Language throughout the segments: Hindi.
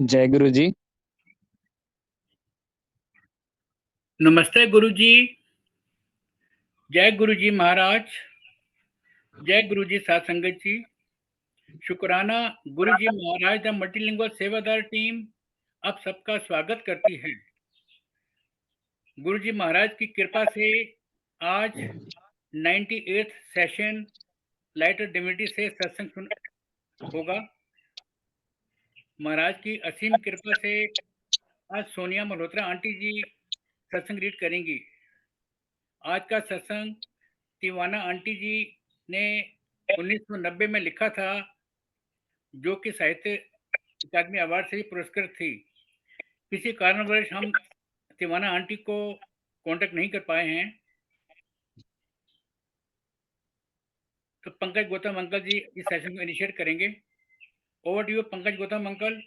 जय गुरु जी। नमस्ते गुरु जी। जय गुरु जी महाराज। जय गुरु जी साथ संगत जी। शुक्राना। गुरु जी महाराज द मल्टीलिंगुअल सेवादार टीम आप सबका स्वागत करती है। गुरु जी महाराज की कृपा से आज 98th session light of divinity से सत्संग होगा। महाराज की असीम कृपा से आज सोनिया मल्होत्रा आंटी जी सत्संग रीड करेंगी। आज का सत्संग तिवाना आंटी जी ने 1990 में लिखा था, जो कि साहित्य अकादमी अवार्ड से ही पुरस्कृत थी। किसी कारणवश हम तिवाना आंटी को कांटेक्ट नहीं कर पाए हैं, तो पंकज गौतम अंकल जी इस सेशन को इनिशिएट करेंगे। Over to you Pankaj Gautam uncle.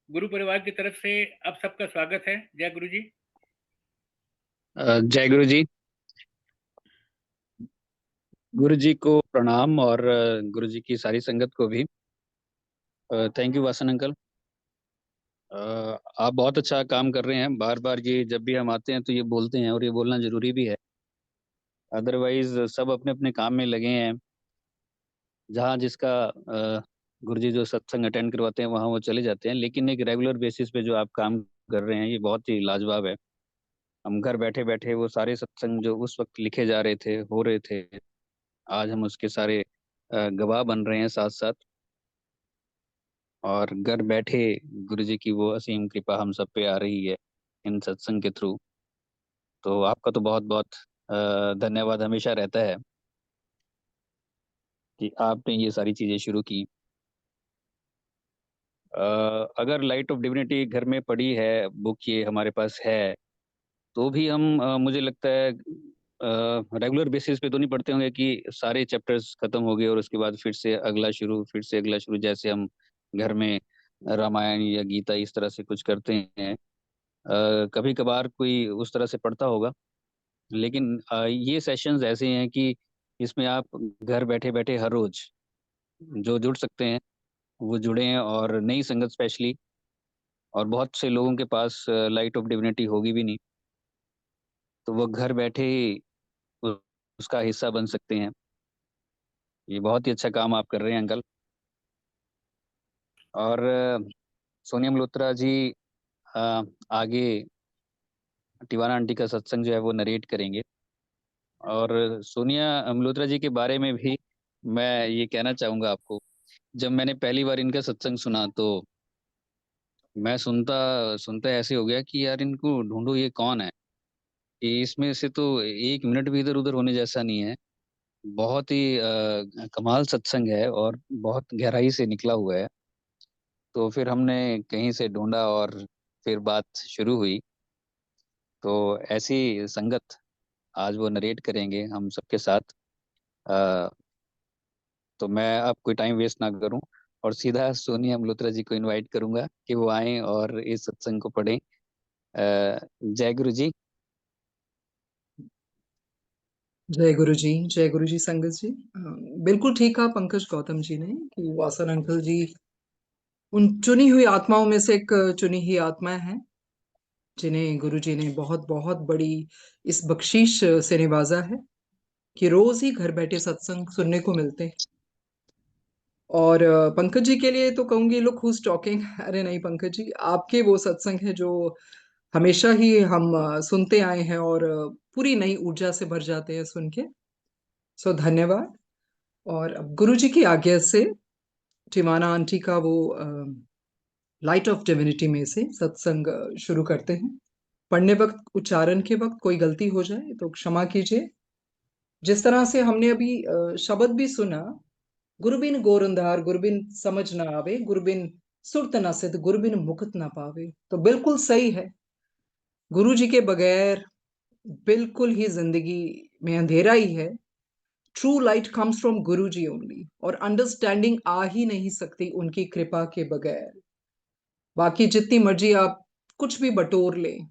गुरु परिवार की तरफ से आप सबका स्वागत है। जय गुरु जी। जय गुरु जी। गुरु जी को प्रणाम और गुरु जी की सारी संगत को भी थैंक यू वासन अंकल। आप बहुत अच्छा काम कर रहे हैं। बार बार ये जब भी हम आते हैं तो ये बोलते हैं और ये बोलना जरूरी भी है। अदरवाइज सब अपने अपने काम में लगे हैं। जहाँ जिसका गुरु जी जो सत्संग अटेंड करवाते हैं वहाँ वो चले जाते हैं, लेकिन एक रेगुलर बेसिस पे जो आप काम कर रहे हैं ये बहुत ही लाजवाब है। हम घर बैठे बैठे वो सारे सत्संग जो उस वक्त लिखे जा रहे थे, हो रहे थे, आज हम उसके सारे गवाह बन रहे हैं साथ साथ। और घर बैठे गुरु जी की वो असीम कृपा हम सब पे आ रही है इन सत्संग के थ्रू। तो आपका तो बहुत बहुत धन्यवाद हमेशा रहता है कि आपने ये सारी चीज़ें शुरू की। अगर लाइट ऑफ डिविनिटी घर में पड़ी है, बुक ये हमारे पास है, तो भी हम मुझे लगता है रेगुलर बेसिस पे तो नहीं पढ़ते होंगे कि सारे चैप्टर्स खत्म हो गए और उसके बाद फिर से अगला शुरू, फिर से अगला शुरू, जैसे हम घर में रामायण या गीता इस तरह से कुछ करते हैं। कभी कभार कोई उस तरह से पढ़ता होगा, लेकिन ये सेशंस ऐसे हैं कि इसमें आप घर बैठे बैठे हर रोज जो जुड़ सकते हैं वो जुड़े हैं। और नई संगत स्पेशली, और बहुत से लोगों के पास लाइट ऑफ डिविनिटी होगी भी नहीं, तो वो घर बैठे ही उ- उसका हिस्सा बन सकते हैं। ये बहुत ही अच्छा काम आप कर रहे हैं अंकल। और सोनिया मल्होत्रा जी आगे टिवाना आंटी का सत्संग जो है वो नरेट करेंगे। और सोनिया मल्होत्रा जी के बारे में भी मैं ये कहना चाहूँगा आपको। जब मैंने पहली बार इनका सत्संग सुना तो मैं सुनता सुनता ऐसे हो गया कि यार इनको ढूंढो, ये कौन है। कि इसमें से तो एक मिनट भी इधर उधर होने जैसा नहीं है। बहुत ही कमाल सत्संग है और बहुत गहराई से निकला हुआ है। तो फिर हमने कहीं से ढूंढा और फिर बात शुरू हुई। तो ऐसी संगत आज वो नरेट करेंगे हम सबके साथ। अ, तो मैं अब कोई टाइम वेस्ट ना करूं और सीधा सोनिया मल्होत्रा जी को इनवाइट करूंगा कि वो आएं और इस सत्संग को पढ़ें। जय गुरु जी। जय गुरु जी संगत जी। बिल्कुल ठीक कहा पंकज गौतम जी ने कि वासन अंकल जी उन चुनी हुई आत्माओं में से एक चुनी हुई आत्मा है, जिन्हें गुरु जी ने बहुत बहुत बड़ी इस बख्शीश से नवाजा है कि रोज ही घर बैठे सत्संग सुनने को मिलते हैं। और पंकज जी के लिए तो कहूंगी लुक हुज टॉकिंग। अरे नहीं पंकज जी, आपके वो सत्संग है जो हमेशा ही हम सुनते आए हैं और पूरी नई ऊर्जा से भर जाते हैं सुन के। सो धन्यवाद। और अब गुरु जी की आज्ञा से टिवाना आंटी का वो लाइट ऑफ डिविनिटी में से सत्संग शुरू करते हैं। पढ़ने वक्त, उच्चारण के वक्त कोई गलती हो जाए तो क्षमा कीजिए। जिस तरह से हमने अभी शब्द भी सुना, गुरबिन गोरंदार गुरबिन समझ ना आवे, गुरबिन सुरत ना सिद्ध, गुरबिन मुकुत ना पावे, तो बिल्कुल सही है। गुरु जी के बगैर बिल्कुल ही जिंदगी में अंधेरा ही है। True light comes from Guru ji only, और अंडरस्टैंडिंग आ ही नहीं सकती उनकी कृपा के बगैर। बाकी जितनी मर्जी आप कुछ भी बटोर लें,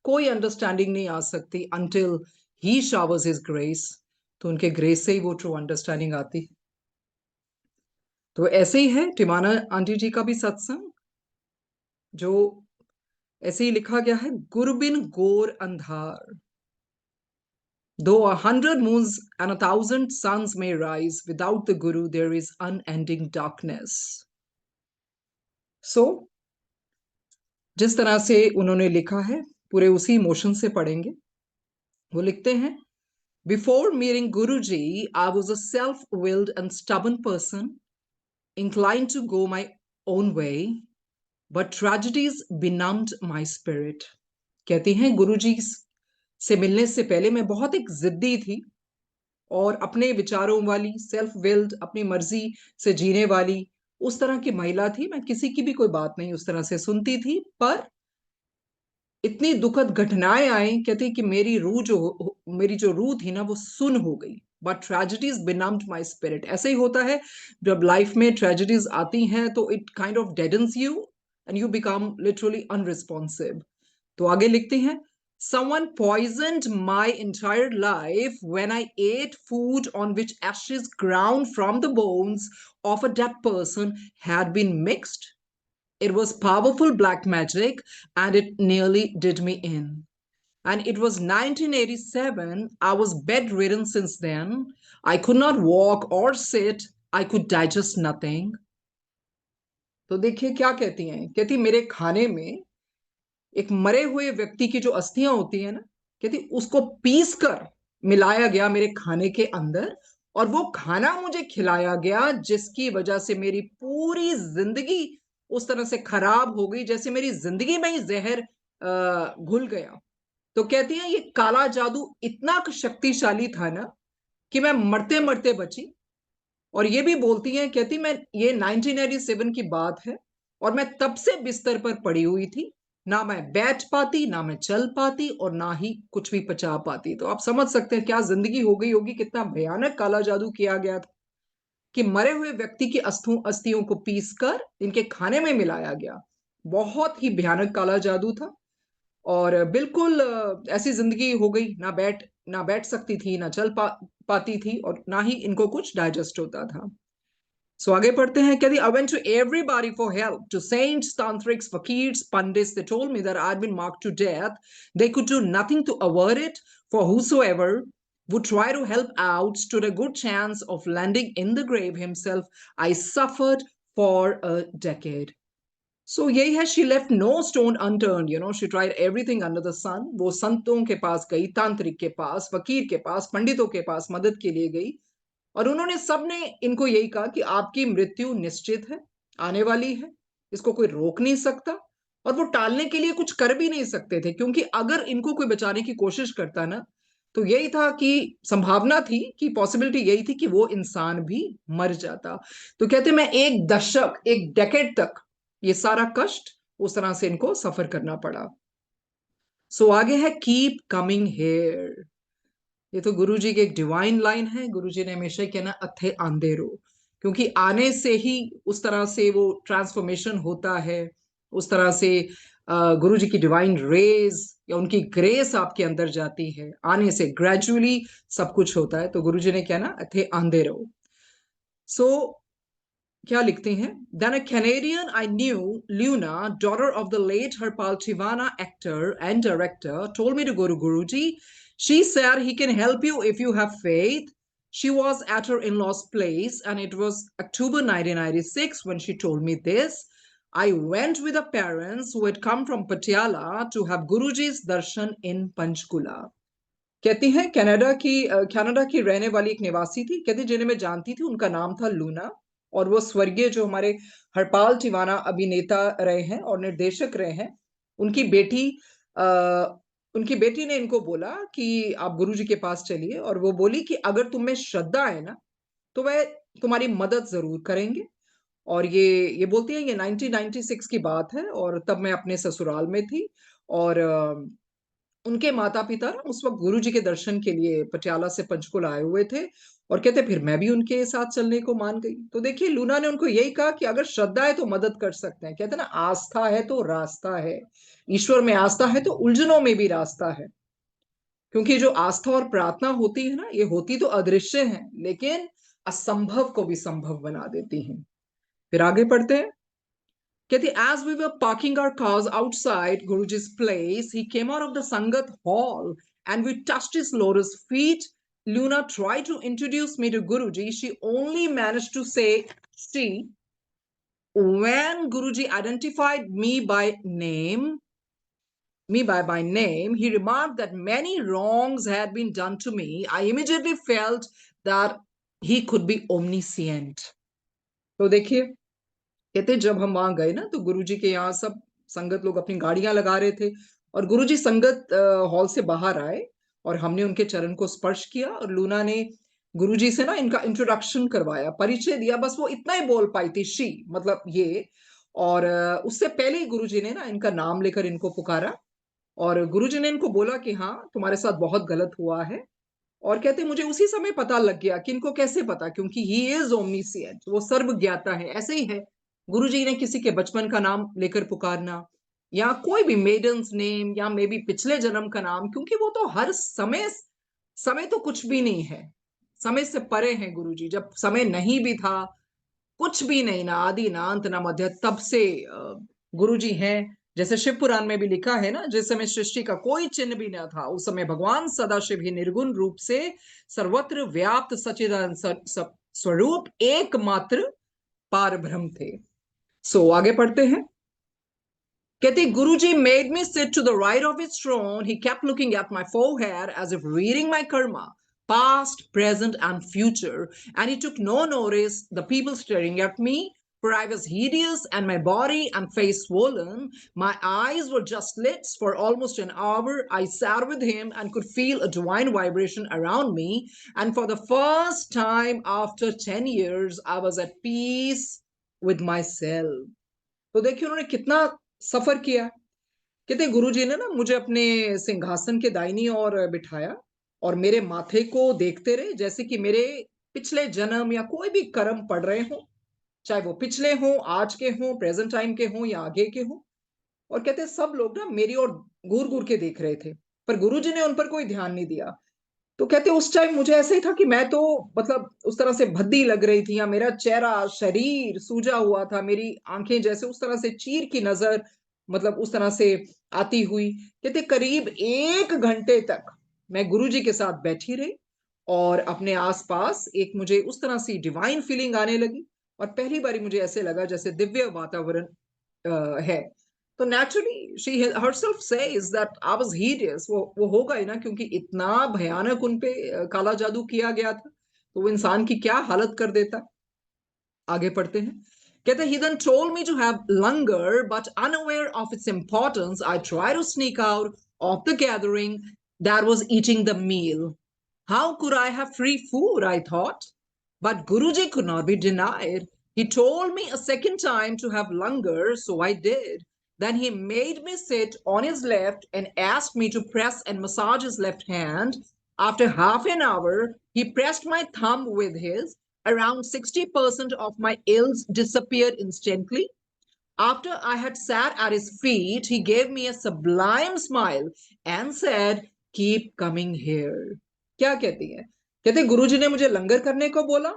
कोई अंडरस्टैंडिंग नहीं आ सकती until ही showers his grace। तो उनके ग्रेस से ही वो ट्रू अंडरस्टैंडिंग आती है। तो ऐसे ही है टिमाना आंटी जी का भी सत्संग। जो ऐसे ही लिखा गया है, गुरबिन गोर अंधार, though 100 moons and 1,000 suns may rise, without the guru there is unending darkness. So जिस तरह से उन्होंने लिखा है पूरे उसी इमोशन से पढ़ेंगे। वो लिखते हैं, Before meeting Guruji, I was a self-willed and stubborn person, inclined to go my own way, but tragedies benumbed my spirit. कहती हैं, गुरुजी से मिलने से पहले मैं बहुत एक जिद्दी थी और अपने विचारों वाली, सेल्फ विल्ड, अपनी मर्जी से जीने वाली उस तरह की महिला थी। मैं किसी की भी कोई बात नहीं उस तरह से सुनती थी, पर इतनी दुखद घटनाएं आई, कहती कि मेरी जो रूह थी ना वो सुन हो गई। But tragedies benumbed my spirit. ऐसे ही होता है जब लाइफ में ट्रेजेडीज आती हैं तो it kind of deadens you and you become literally unresponsive. तो आगे लिखते हैं, Someone poisoned my entire life when I ate food on which ashes ground from the bones of a dead person had been mixed. It was powerful black magic and it nearly did me in. And it was 1987. I was bedridden since then. I could not walk or sit. I could digest nothing. तो देखिए क्या कहती हैं, कहती मेरे खाने में एक मरे हुए व्यक्ति की जो अस्थियां होती है ना, कहती उसको पीस कर मिलाया गया मेरे खाने के अंदर, और वो खाना मुझे खिलाया गया जिसकी वजह से मेरी पूरी जिंदगी उस तरह से खराब हो गई जैसे मेरी जिंदगी में ही जहर घुल गया। तो कहती है ये काला जादू इतना शक्तिशाली था ना कि मैं मरते मरते बची। और ये भी बोलती है, कहती मैं ये 1987 की बात है और मैं तब से बिस्तर पर पड़ी हुई थी, ना मैं बैठ पाती, ना मैं चल पाती और ना ही कुछ भी पचा पाती। तो आप समझ सकते हैं क्या जिंदगी हो गई होगी, कितना भयानक काला जादू किया गया था कि मरे हुए व्यक्ति की अस्थियों को पीसकर इनके खाने में मिलाया गया। बहुत ही भयानक काला जादू था। और बिल्कुल ऐसी जिंदगी हो गई, ना बैठ सकती थी, ना पाती थी और ना ही इनको कुछ डाइजेस्ट होता था। सो आगे पढ़ते हैं, कहती I went to everybody for help, to saints, tantrics, fakirs, pandits. They told me that I'd been marked to death. They could do nothing to avert it, for whosoever would try to help out stood a good chance of landing in the grave himself. I suffered for a decade. So यही है, she left no stone unturned, she tried everything under the sun. वो संतों के पास गई, तांत्रिक के पास, फकीर के पास, पंडितों के पास मदद के लिए गई, और उन्होंने सबने इनको यही कहा कि आपकी मृत्यु निश्चित है, आने वाली है, इसको कोई रोक नहीं सकता, और वो टालने के लिए कुछ कर भी नहीं सकते थे, क्योंकि अगर इनको कोई बचाने की कोशिश करता ना तो यही था कि संभावना थी कि पॉसिबिलिटी यही थी कि वो इंसान भी मर जाता। तो कहते मैं एक दशक, एक डेकेड तक ये सारा कष्ट उस तरह से इनको सफर करना पड़ा। सो आगे है, कीप कमिंग हेयर। ये तो गुरुजी की एक डिवाइन लाइन है। गुरुजी ने हमेशा कहना अथे आंदे रहो, क्योंकि आने से ही उस तरह से वो ट्रांसफॉर्मेशन होता है, उस तरह से गुरुजी की डिवाइन रेज या उनकी ग्रेस आपके अंदर जाती है, आने से ग्रेजुअली सब कुछ होता है। तो गुरुजी ने कहना अथे आंदे रहो। सो क्या लिखते हैं, Then a Canadian I knew, Luna, daughter of the late Harpal Tivana actor and director, told me to go to Guruji. She said he can help you if you have faith. She was at her in-laws' place, and it was October 1996 when she told me this. I went with the parents who had come from Patiala to have Guruji's darshan in Panchkula. कहती हैं कनाडा की रहने वाली एक निवासी थी, कहती जिन्हें मैं जानती थी, उनका नाम था लूना, और वो स्वर्गीय जो हमारे हरपाल टिवाना अभिनेता रहे हैं और निर्देशक रहे हैं, उनकी बेटी उनकी बेटी ने इनको बोला कि आप गुरुजी के पास चलिए, और वो बोली कि अगर तुम में श्रद्धा है ना तो वह तुम्हारी मदद जरूर करेंगे। और ये बोलती है, ये 1996 की बात है और तब मैं अपने ससुराल में थी, और उनके माता पिता उस वक्त गुरुजी के दर्शन के लिए पटियाला से पंचकुला आए हुए थे, और कहते फिर मैं भी उनके साथ चलने को मान गई। तो देखिए लूना ने उनको यही कहा कि अगर श्रद्धा है तो मदद कर सकते हैं। कहते ना, आस्था है तो रास्ता है, ईश्वर में आस्था है तो उलझनों में भी रास्ता है। क्योंकि जो आस्था और प्रार्थना होती है ना, ये होती तो अदृश्य है लेकिन असंभव को भी संभव बना देती हैं। फिर आगे पढ़ते हैं, कहते as we were parking our cars outside Guruji's place, he came out of the Sangat hall and we touched his lotus feet. Luna tried to introduce me to Guruji. She only managed to say she. When Guruji identified me by name, he remarked that many wrongs had been done to me. I immediately felt that he could be omniscient. तो देखिए, कहते जब हम वहां गए ना तो गुरुजी के यहाँ सब संगत लोग अपनी गाड़ियां लगा रहे थे और गुरुजी संगत हॉल से बाहर आए और हमने उनके चरण को स्पर्श किया और लूना ने गुरुजी से ना इनका इंट्रोडक्शन करवाया, परिचय दिया। बस वो इतना ही बोल पाई थी, शी मतलब ये। और उससे पहले ही गुरुजी ने ना इनका नाम लेकर इनको पुकारा और गुरुजी ने इनको बोला कि हाँ तुम्हारे साथ बहुत गलत हुआ है। और कहते मुझे उसी समय पता लग गया कि इनको कैसे पता, क्योंकि ही इज ओमनीसिएंट, वो सर्व ज्ञाता है। ऐसे ही है गुरुजी ने किसी के बचपन का नाम लेकर पुकारना या कोई भी मेडन्स नेम या मे बी पिछले जन्म का नाम, क्योंकि वो तो हर समय, समय तो कुछ भी नहीं है, समय से परे हैं गुरुजी। जब समय नहीं भी था, कुछ भी नहीं, ना आदि ना अंत ना मध्य, तब से गुरुजी हैं। जैसे शिव पुराण में भी लिखा है ना, जिस समय सृष्टि का कोई चिन्ह भी न था उस समय भगवान सदाशिव ही निर्गुण रूप से सर्वत्र व्याप्त सच्चिदानंद स्वरूप एकमात्र पार ब्रह्म थे। सो आगे पढ़ते हैं। कहते Guruji made me sit to the right of his throne. He kept looking at my forehead as if reading my karma, past, present, and future. And he took no notice the people staring at me, for I was hideous and my body and face swollen. My eyes were just slits. For almost an hour, I sat with him and could feel a divine vibration around me. And for the first time after 10 years, I was at peace with myself. तो देखिए उन्होंने कितना सफर किया। कहते गुरुजी ने ना मुझे अपने सिंहासन के दाहिनी ओर बिठाया और मेरे माथे को देखते रहे जैसे कि मेरे पिछले जन्म या कोई भी कर्म पड़ रहे हो, चाहे वो पिछले हो, आज के हो, प्रेजेंट टाइम के हो या आगे के हो। और कहते सब लोग ना मेरी ओर घूर घूर के देख रहे थे, पर गुरुजी ने उन पर कोई ध्यान नहीं दिया। तो कहते उस टाइम मुझे ऐसे ही था कि मैं तो मतलब उस तरह से भद्दी लग रही थी, या मेरा चेहरा शरीर सूजा हुआ था, मेरी आंखें जैसे उस तरह से चीर की नजर मतलब उस तरह से आती हुई। कहते करीब 1 घंटे तक मैं गुरुजी के साथ बैठी रही और अपने आसपास एक मुझे उस तरह से डिवाइन फीलिंग आने लगी और पहली बारी मुझे ऐसे लगा जैसे दिव्य वातावरण है। तो naturally she herself says that I was hideous. वो होगा ही ना, क्योंकि इतना भयानक उन पे काला जादू किया गया था, तो वो इंसान की क्या हालत कर देता। आगे पढ़ते हैं। कहते he then told me to have langar, but unaware of its importance, I tried to sneak out of the gathering that was eating the meal. How could I have free food, I thought. But Guruji could not be denied. He told me a second time to have langar, so I did. Then he made me sit on his left and asked me to press and massage his left hand. After half an hour, he pressed my thumb with his. Around 60% of my ills disappeared instantly. After I had sat at his feet, he gave me a sublime smile and said, "Keep coming here." क्या कहती है? कहते गुरुजी ने मुझे लंगर करने को बोला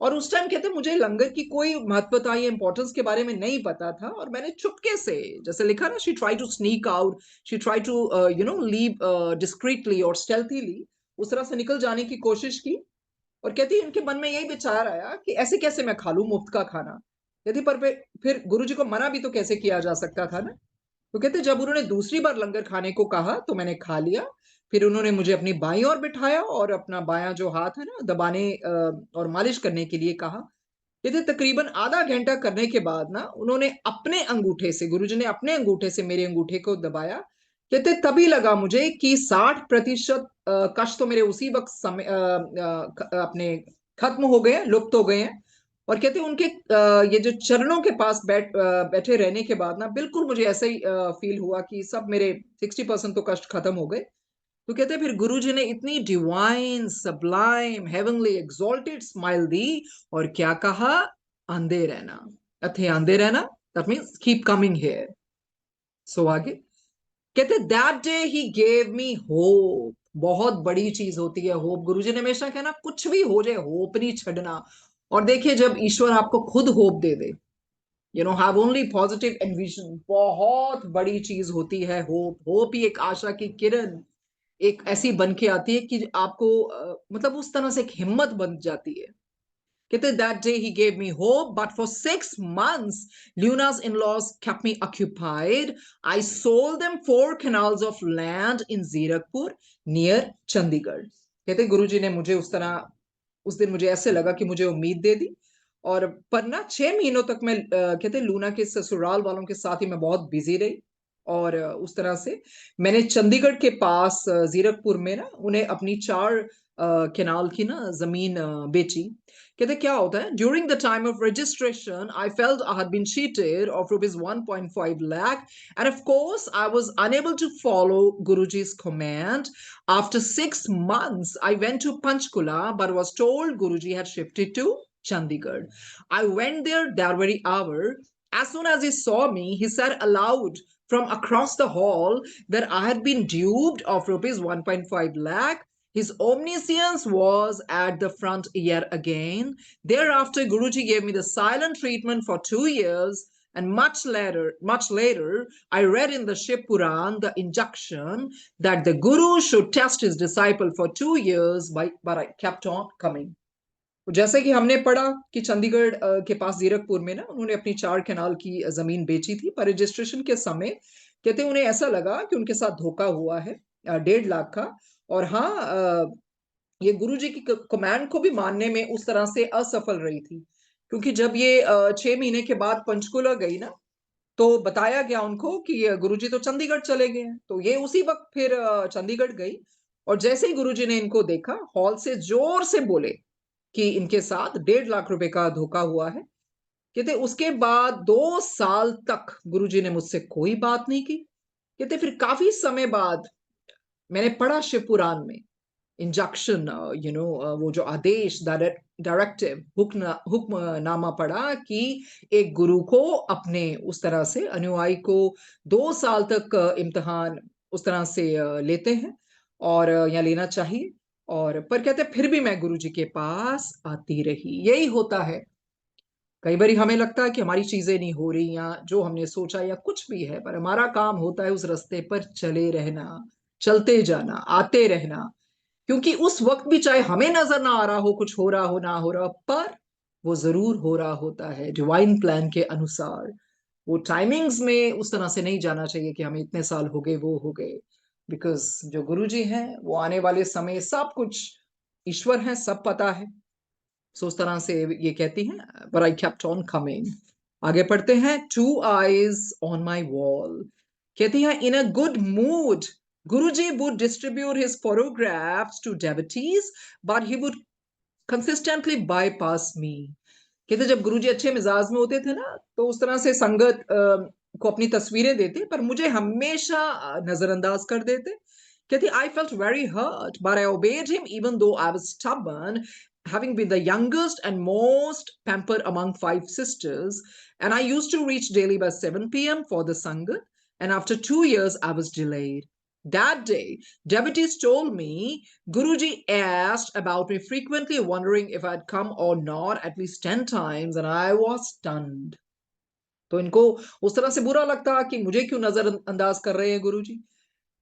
और उस टाइम कहते मुझे लंगर की कोई महत्वता या इंपॉर्टेंस के बारे में नहीं पता था और मैंने चुपके से, जैसे लिखा ना, she try to sneak out, she try to leave discreetly और स्टेल्थीली, उस तरह से निकल जाने की कोशिश की। और कहती इनके मन में यही विचार आया कि ऐसे कैसे मैं खा लूं मुफ्त का खाना। कहती पर फिर गुरुजी को मना भी तो कैसे किया जा सकता था ना। तो कहते जब उन्होंने दूसरी बार लंगर खाने को कहा तो मैंने खा लिया। फिर उन्होंने मुझे अपनी बाईं ओर बिठाया और अपना बायां जो हाथ है ना दबाने और मालिश करने के लिए कहा। कहते तकरीबन आधा घंटा करने के बाद ना उन्होंने अपने अंगूठे से, गुरुजी ने अपने अंगूठे से मेरे अंगूठे को दबाया। कहते तभी लगा मुझे कि 60% कष्ट तो मेरे उसी वक्त समय अपने खत्म हो गए, लुप्त हो गए हैं। और कहते उनके ये जो चरणों के पास बैठे रहने के बाद ना बिल्कुल मुझे ऐसा ही फील हुआ कि सब मेरे 60% तो कष्ट खत्म हो गए। तो कहते फिर गुरुजी ने इतनी divine sublime heavenly exalted smile दी और क्या कहा, आंधे रहना, अथे आंधे रहना, that means keep coming here. So आगे कहते that day he gave me hope. बहुत बड़ी चीज होती है होप। गुरुजी ने हमेशा कहना कुछ भी हो जाए होप नहीं छड़ना। और देखिए जब ईश्वर आपको खुद hope they they have only positive envision. बहुत बड़ी चीज होती है होप। होप ही एक आशा की किरण एक ऐसी बन के आती है कि आपको मतलब उस तरह से एक हिम्मत बन जाती है। कहते that day he gave me hope, but for 6 months Luna's in-laws kept me occupied. I sold them 4 canals of land in Zirakpur near Chandigarh. कहते गुरुजी ने मुझे उस दिन मुझे ऐसे लगा कि मुझे उम्मीद दे दी। और पर ना 6 महीनों तक मैं कहते लूना के ससुराल वालों के साथ ही मैं बहुत बिजी रही। और उस तरह से मैंने चंडीगढ़ के पास जीरकपुर में ना उन्हें अपनी 4 केनाल की ना जमीन बेची। कहते क्या होता है, during the time of registration I felt I had been cheated of rupees 1.5 lakh, and of course I was unable to follow Guruji's command. After 6 months I went to Panchkula but was told Guruji had shifted to Chandigarh. I went there that very hour. As soon as he saw me, he said aloud from across the hall that I had been duped of rupees 1.5 lakh. His omniscience was at the front yet again. Thereafter, Guruji gave me the silent treatment for 2 years, and much later, I read in the Shiv Puran the injunction that the Guru should test his disciple for 2 years, but I kept on coming. जैसे कि हमने पढ़ा कि चंडीगढ़ के पास जीरकपुर में ना उन्होंने अपनी 4 केनाल की जमीन बेची थी, पर रजिस्ट्रेशन के समय कहते उन्हें ऐसा लगा कि उनके साथ धोखा हुआ है 1.5 लाख का। और हाँ, ये गुरुजी की कमांड को भी मानने में उस तरह से असफल रही थी, क्योंकि जब ये 6 महीने के बाद पंचकुला गई ना, तो बताया गया उनको कि गुरुजी तो चंडीगढ़ चले गए हैं। तो ये उसी वक्त फिर चंडीगढ़ गई, और जैसे ही गुरुजी ने इनको देखा, हॉल से जोर से बोले कि इनके साथ 1.5 लाख रुपए का धोखा हुआ है। कहते उसके बाद 2 साल तक गुरुजी ने मुझसे कोई बात नहीं की। कहते फिर काफी समय बाद मैंने पढ़ा शिव पुराण में इंजक्शन, वो जो आदेश, डायरेक्टिव, हुक्मनामा पढ़ा कि एक गुरु को अपने उस तरह से अनुयायी को 2 साल तक इम्तिहान उस तरह से लेते हैं और या लेना चाहिए। और पर कहते फिर भी मैं गुरु जी के पास आती रही। यही होता है, कई बार हमें लगता है कि हमारी चीजें नहीं हो रही या जो हमने सोचा या कुछ भी है, पर हमारा काम होता है उस रास्ते पर चले रहना, चलते जाना, आते रहना। क्योंकि उस वक्त भी चाहे हमें नजर ना आ रहा हो, कुछ हो रहा हो ना हो रहा, पर वो जरूर हो रहा होता है डिवाइन प्लान के अनुसार। वो टाइमिंग्स में उस तरह से नहीं जाना चाहिए कि हमें इतने साल हो गए, वो हो गए। बिकॉज जो गुरुजी हैं वो आने वाले समय सब कुछ ईश्वर है, सब पता है। सो उस तरह से ये कहती हैं, but I kept on coming. आगे पढ़ते हैं, 2 eyes on my wall. कहती हैं, in a good mood Guruji would distribute his photographs to devotees, but he would consistently bypass me. कहते जब गुरुजी अच्छे मिजाज में होते थे ना, तो उस तरह से संगत को अपनी तस्वीरें देते, पर मुझे हमेशा नजरअंदाज कर देते। कहती I felt very hurt, but I obeyed him even though I was stubborn, having been the youngest and most pampered among 5 sisters. And I used to reach daily by 7 p.m. for the sangat, and after 2 years I was delayed. That day, devotees told me Guruji asked about me frequently, wondering if I'd come or not at least 10 times, and I was stunned. तो इनको उस तरह से बुरा लगता कि मुझे क्यों नजरअंदाज कर रहे हैं गुरुजी।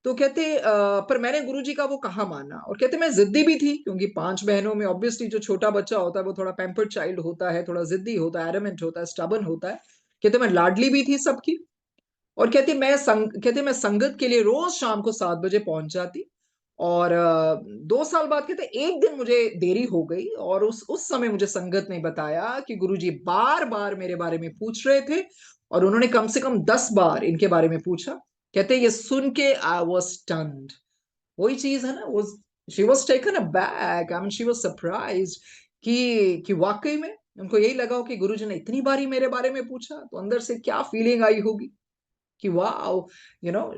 तो कहते पर मैंने गुरुजी का वो कहा माना। और कहते मैं जिद्दी भी थी, क्योंकि 5 बहनों में ऑब्वियसली जो छोटा बच्चा होता है वो थोड़ा पैम्पर्ड चाइल्ड होता है, थोड़ा जिद्दी होता है, एडमेंट होता है, स्टबन होता है। कहते मैं लाडली भी थी सबकी। और कहते मैं संगत के लिए रोज शाम को 7 बजे पहुंच जाती। और 2 साल बाद कहते एक दिन मुझे देरी हो गई, और उस समय मुझे संगत ने बताया कि गुरुजी बार बार मेरे बारे में पूछ रहे थे, और उन्होंने कम से कम 10 बार इनके बारे में पूछा। कहते ये सुन के आई वाज स्टन्ड। वही चीज है ना, वो she was taken aback, I mean she was surprised कि वाकई में उनको यही लगा हो कि गुरुजी ने इतनी बारी मेरे बारे में पूछा, तो अंदर से क्या फीलिंग आई होगी कि वाओ,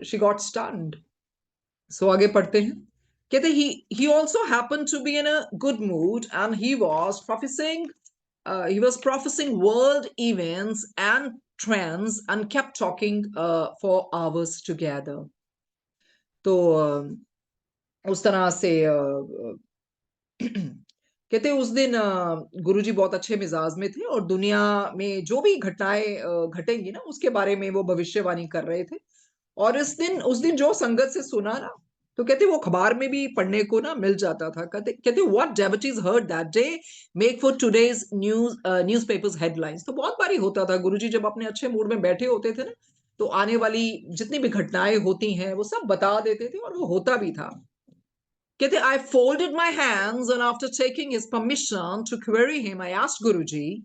शी गॉट स्टन्ड। सो आगे पढ़ते हैं। कहते he also happened to be in a good mood, and he was prophesying world events and trends and kept talking for hours together. तो उस तरह से कहते उस दिन गुरुजी बहुत अच्छे मिजाज में थे और दुनिया में जो भी घटनाएं घटेंगी ना उसके बारे में वो भविष्यवाणी कर रहे थे। और उस दिन जो संगत से सुना ना, तो कहते वो अखबार में भी पढ़ने को ना मिल जाता था। कहते कहते what devotees heard that day make for today's newspapers headlines. तो बहुत बारी होता था गुरुजी जब अपने अच्छे मूड में बैठे होते थे ना, तो आने वाली जितनी भी घटनाएं होती हैं वो सब बता देते थे और वो होता भी था। कहते I folded my hands and after taking his permission to query him, I asked Guruji,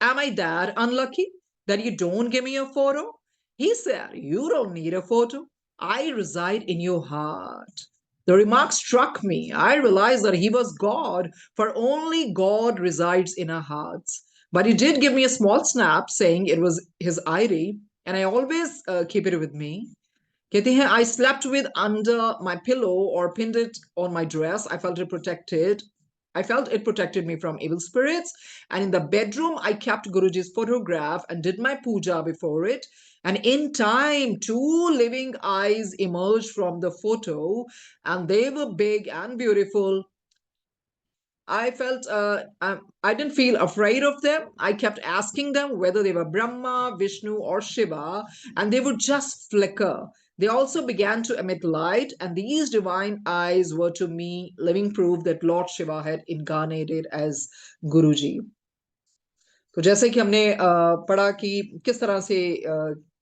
am I that unlucky that you don't give me a photo? He said, you don't need a photo. I reside in your heart. The remark struck me. I realized that he was God, for only God resides in our hearts. But he did give me a small snap saying it was his ID, and I always keep it with me. कहते हैं I slept with under my pillow or pinned it on my dress. I felt it protected. I felt it protected me from evil spirits. And in the bedroom, I kept Guruji's photograph and did my puja before it. And in time, two living eyes emerged from the photo, and they were big and beautiful. I felt I didn't feel afraid of them. I kept asking them whether they were Brahma, Vishnu, or Shiva, and they would just flicker. They also began to emit light, and these divine eyes were to me living proof that Lord Shiva had incarnated as Guruji. तो जैसे कि हमने पढ़ा कि किस तरह से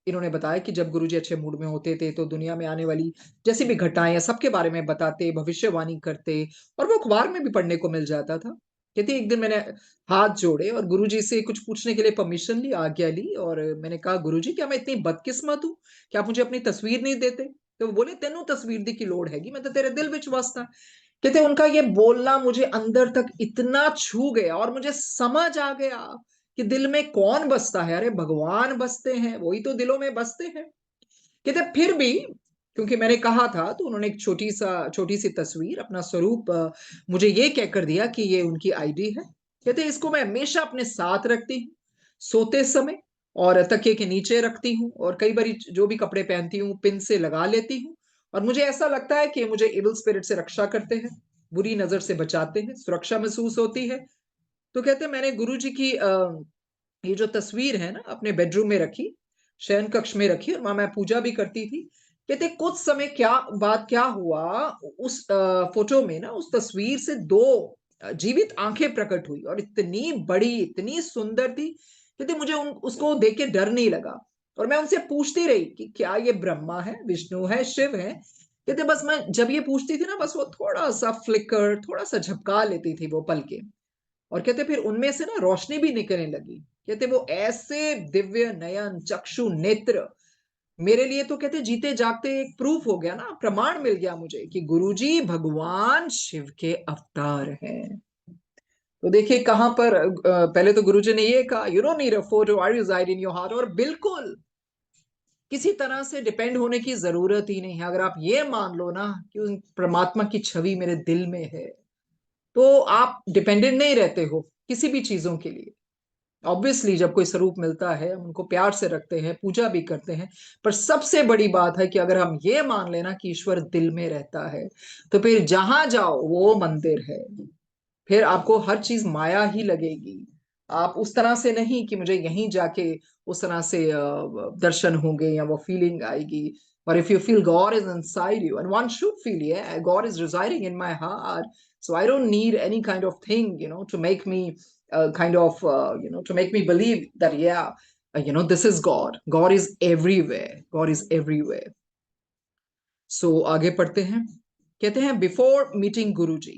इन्होंने बताया कि जब गुरुजी अच्छे मूड में होते थे तो दुनिया में आने वाली जैसी भी घटनाएं हैं सबके बारे में बताते, भविष्यवाणी करते, और वो अखबार में भी पढ़ने को मिल जाता था। कहते एक दिन मैंने हाथ जोड़े और गुरुजी से कुछ पूछने के लिए परमिशन ली, आज्ञा ली, और मैंने कहा गुरुजी क्या मैं इतनी बदकिस्मत हूँ, क्या आप मुझे अपनी तस्वीर नहीं देते? तो वो बोले तेनू तस्वीर दी की लोड़ हैगी, मैं तो तेरे दिल विच वसता। कहते उनका ये बोलना मुझे अंदर तक इतना छू गया और मुझे समझ आ गया कि दिल में कौन बसता है। अरे भगवान बसते हैं, वही तो दिलों में बसते हैं। कहते फिर भी क्योंकि मैंने कहा था तो उन्होंने एक छोटी सी तस्वीर अपना स्वरूप मुझे ये कहकर दिया कि ये उनकी आईडी है। कहते इसको मैं हमेशा अपने साथ रखती हूँ, सोते समय और तकिए के नीचे रखती हूँ, और कई बार जो भी कपड़े पहनती हूँ पिन से लगा लेती हूँ, और मुझे ऐसा लगता है कि मुझे इविल स्पिरिट से रक्षा करते हैं, बुरी नजर से बचाते हैं, सुरक्षा महसूस होती है। तो कहते मैंने गुरु जी की ये जो तस्वीर है ना अपने बेडरूम में रखी, शयन कक्ष में रखी, और वहां मैं पूजा भी करती थी। कहते कुछ समय क्या हुआ, उस फोटो में ना उस तस्वीर से दो जीवित आंखें प्रकट हुई और इतनी बड़ी इतनी सुंदर थी। कहते मुझे उसको देख के डर नहीं लगा, और मैं उनसे पूछती रही कि क्या ये ब्रह्मा है, विष्णु है, शिव है? कहते बस मैं जब ये पूछती थी ना बस वो थोड़ा सा फ्लिकर, थोड़ा सा झपका लेती थी वो पल के, और कहते फिर उनमें से ना रोशनी भी निकलने लगी। कहते वो ऐसे दिव्य नयन चक्षु नेत्र मेरे लिए तो कहते जीते जागते एक प्रूफ हो गया ना, प्रमाण मिल गया मुझे कि गुरुजी भगवान शिव के अवतार हैं। तो देखिए कहां पर पहले तो गुरुजी ने ये कहा you don't need a photo, I resided in your heart, और बिल्कुल किसी तरह से डिपेंड होने की जरूरत ही नहीं है। अगर आप ये मान लो ना कि उन परमात्मा की छवि मेरे दिल में है, तो आप डिपेंडेंट नहीं रहते हो किसी भी चीजों के लिए। ऑब्वियसली जब कोई स्वरूप मिलता है हम उनको प्यार से रखते हैं, पूजा भी करते हैं, पर सबसे बड़ी बात है कि अगर हम ये मान लेना कि ईश्वर दिल में रहता है, तो फिर जहां जाओ वो मंदिर है। फिर आपको हर चीज माया ही लगेगी। आप उस तरह से नहीं कि मुझे यहीं जाके उस तरह से दर्शन होंगे या वो फीलिंग आएगी। But if you feel God is inside you, and one should feel, yeah, God is residing in my heart. So I don't need any kind of thing, to make me to make me believe that, yeah, this is God. God is everywhere. God is everywhere. So आगे पढ़ते हैं। कहते हैं before meeting Guruji.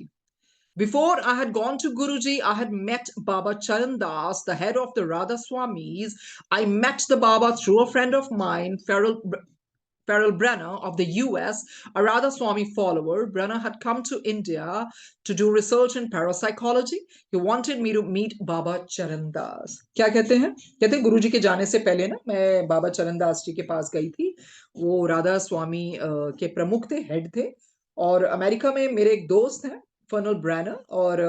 Before I had gone to Guruji, I had met Baba Charan Das, the head of the Radha Swamis. I met the Baba through a friend of mine, Farrell Brenner of the US, a Radha Swami follower. Brenner had come to India to do research in parapsychology. He wanted me to meet Baba Charan Das. क्या कहते हैं? कहते हैं गुरुजी के जाने से पहले ना मैं बाबा चरण दास जी के पास गई थी। वो राधा स्वामी के प्रमुख थे, हेड थे, और अमेरिका में मेरे एक दोस्त हैं फर्नल ब्रैनर, और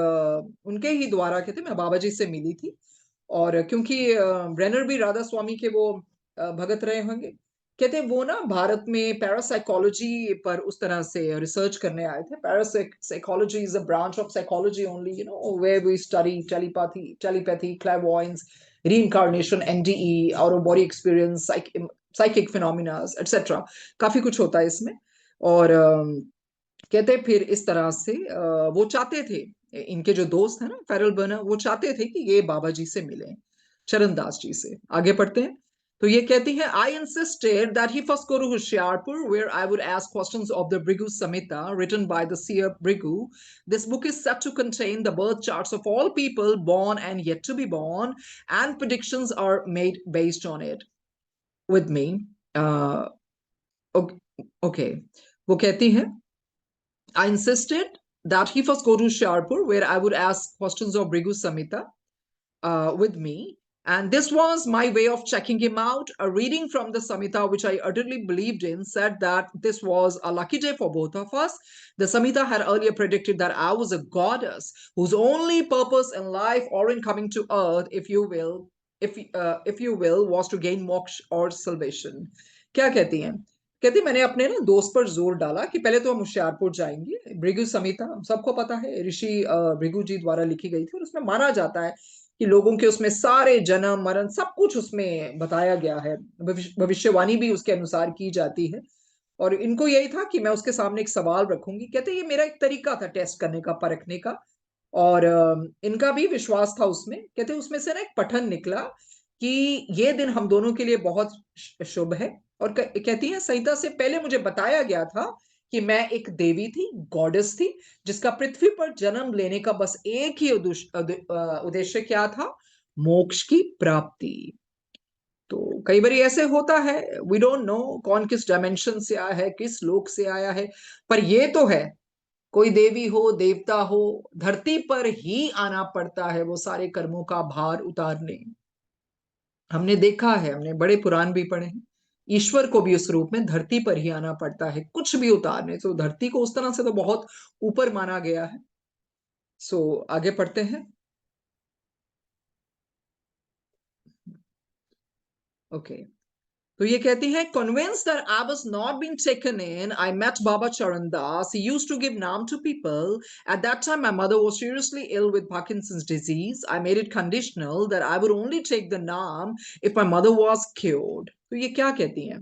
उनके ही द्वारा कहते मैं बाबा जी से मिली थी। और क्योंकि ब्रैनर भी राधा स्वामी के वो भगत रहे होंगे, कहते वो ना भारत में पैरासाइकोलॉजी पर उस तरह से रिसर्च करने आए थे। Parapsychology is a branch of psychology only, you know, where we study telepathy, clairvoyance, reincarnation, NDE, out of body experience, psychic phenomena etcetera. काफी कुछ होता है इसमें। और कहते फिर इस तरह से वो चाहते थे, इनके जो दोस्त है ना फेरल बर्नर, वो चाहते थे कि ये बाबा जी से मिलें, चरणदास जी से। आगे पढ़ते हैं। तो ये कहती है, I insisted that he first go to Hoshiarpur where I would ask questions of the Bhrigu Samhita written by the seer Bhrigu. This book is said to contain the birth charts of all people born and yet to be born, and predictions are made based on it. With me, uh, okay. वो कहती है, I insisted that he first go to Sharpur, where I would ask questions of Brigu Samhita with me. And this was my way of checking him out. A reading from the Samhita, which I utterly believed in, said that this was a lucky day for both of us. The Samhita had earlier predicted that I was a goddess whose only purpose in life or in coming to earth, if you will, was to gain moksha or salvation. क्या कहती हैं? कहती मैंने अपने ना दोस्त पर जोर डाला कि पहले तो हम होशियारपुर जाएंगे। भृगु संहिता सबको पता है, ऋषि भृगु जी द्वारा लिखी गई थी, और उसमें माना जाता है कि लोगों के उसमें सारे जन्म मरण सब कुछ उसमें बताया गया है। भविष्यवाणी भी उसके अनुसार की जाती है। और इनको यही था कि मैं उसके सामने एक सवाल रखूंगी। कहते ये मेरा एक तरीका था टेस्ट करने का, परखने का। और इनका भी विश्वास था उसमें। कहते उसमें से ना एक पठन निकला कि ये दिन हम दोनों के लिए बहुत शुभ है। और कहती है संहिता से पहले मुझे बताया गया था कि मैं एक देवी थी, गॉडेस थी, जिसका पृथ्वी पर जन्म लेने का बस एक ही उद्देश्य क्या था? मोक्ष की प्राप्ति। तो कई बार ऐसे होता है, वी डोंट नो कौन किस डायमेंशन से आया है, किस लोक से आया है, पर ये तो है, कोई देवी हो, देवता हो, धरती पर ही आना पड़ता है वो सारे कर्मों का भार उतारने। हमने देखा है, हमने बड़े पुराण भी पढ़े हैं, ईश्वर को भी उस रूप में धरती पर ही आना पड़ता है कुछ भी उतारने। तो धरती को उस तरह से तो बहुत ऊपर माना गया है। सो आगे पढ़ते हैं। ओके तो ये कहती है, convinced that I was not being taken in, I met Baba Charan Das. He used to give naam to people. At that time, my mother was seriously ill with Parkinson's disease. I made it conditional that I would only take the naam if my mother was cured. तो ये क्या कहती हैं?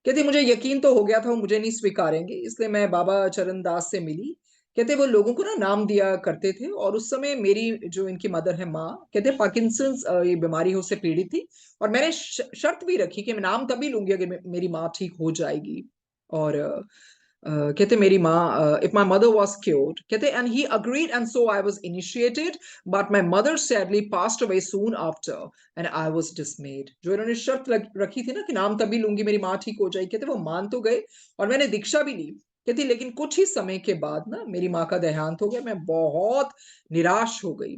कहती मुझे यकीन तो हो गया था वो मुझे नहीं स्वीकारेंगे, इसलिए मैं बाबा चरण दास से मिली। कहते वो लोगों को ना नाम दिया करते थे, और उस समय मेरी जो इनकी मदर है माँ, कहते पार्किंसंस ये बीमारी हो से पीड़ित थी। और मैंने शर्त भी रखी कि मैं नाम तभी लूंगी अगर मेरी माँ ठीक हो जाएगी। और कहते मेरी माँ, if my mother was cured, कहते and he agreed and so I was initiated, but my mother sadly passed away soon after and I was dismayed. जो इन्होंने शर्त रखी थी ना कि नाम तभी लूंगी मेरी माँ ठीक हो जाएगी, कहते वो मान तो गए और मैंने दीक्षा भी ली। कहती लेकिन कुछ ही समय के बाद ना मेरी माँ का देहांत हो गया, मैं बहुत निराश हो गई।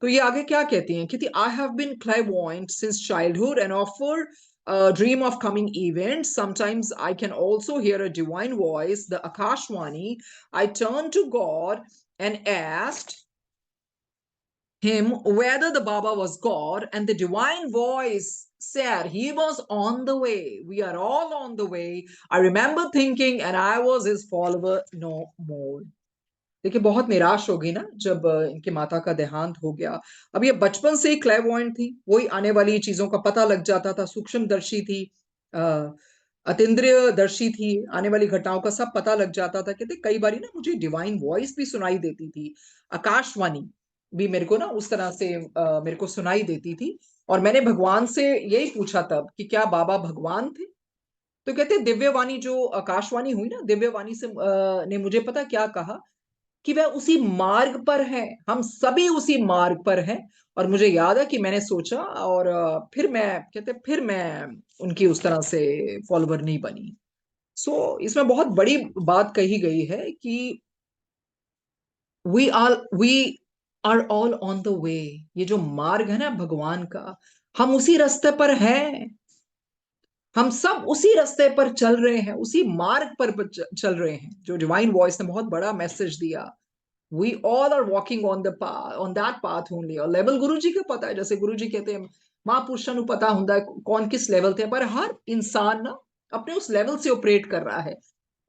तो ये आगे क्या कहती हैं? कहती I have been clairvoyant since childhood and offer a dream of coming events. Sometimes I can also hear a divine voice, the Akashwani. I turned to God and asked him whether the Baba was God, and the divine voice said he was on the way. We are all on the way. I remember thinking, and I was his follower no more. देखिए बहुत निराश हो गई ना जब इनकी माता का देहांत हो गया। अब ये बचपन से ही क्लैरवॉयंट थी, वही आने वाली चीजों का पता लग जाता था, सूक्ष्मदर्शी थी, अतीन्द्रिय दर्शी थी, आने वाली घटनाओं का सब पता लग जाता था। कहते कई बारी ना मुझे डिवाइन वॉइस भी सुनाई देती थी, आकाशवाणी भी मेरे को ना उस तरह से मेरे को सुनाई देती थी। और मैंने भगवान से यही पूछा तब कि क्या बाबा भगवान थे? तो कहते दिव्यवाणी जो आकाशवाणी हुई ना, दिव्यवाणी से ने मुझे पता क्या कहा कि वह उसी मार्ग पर है, हम सभी उसी मार्ग पर हैं। और मुझे याद है कि मैंने सोचा, और फिर मैं उनकी उस तरह से फॉलोवर नहीं बनी। इसमें बहुत बड़ी बात कही गई है कि we are all on the way. ये जो मार्ग है ना भगवान का, हम उसी रास्ते पर हैं, हम सब उसी रास्ते पर चल रहे हैं, उसी मार्ग पर चल रहे हैं। जो डिवाइन वॉइस ने बहुत बड़ा मैसेज दिया, we all are walking on the path, on that path only। और लेवल गुरु जी का पता है, जैसे गुरु जी कहते हैं महापुरुषां ਨੂੰ पता ਹੁੰਦਾ है कौन किस लेवल थे, पर हर इंसान ना अपने उस लेवल से ऑपरेट कर रहा है।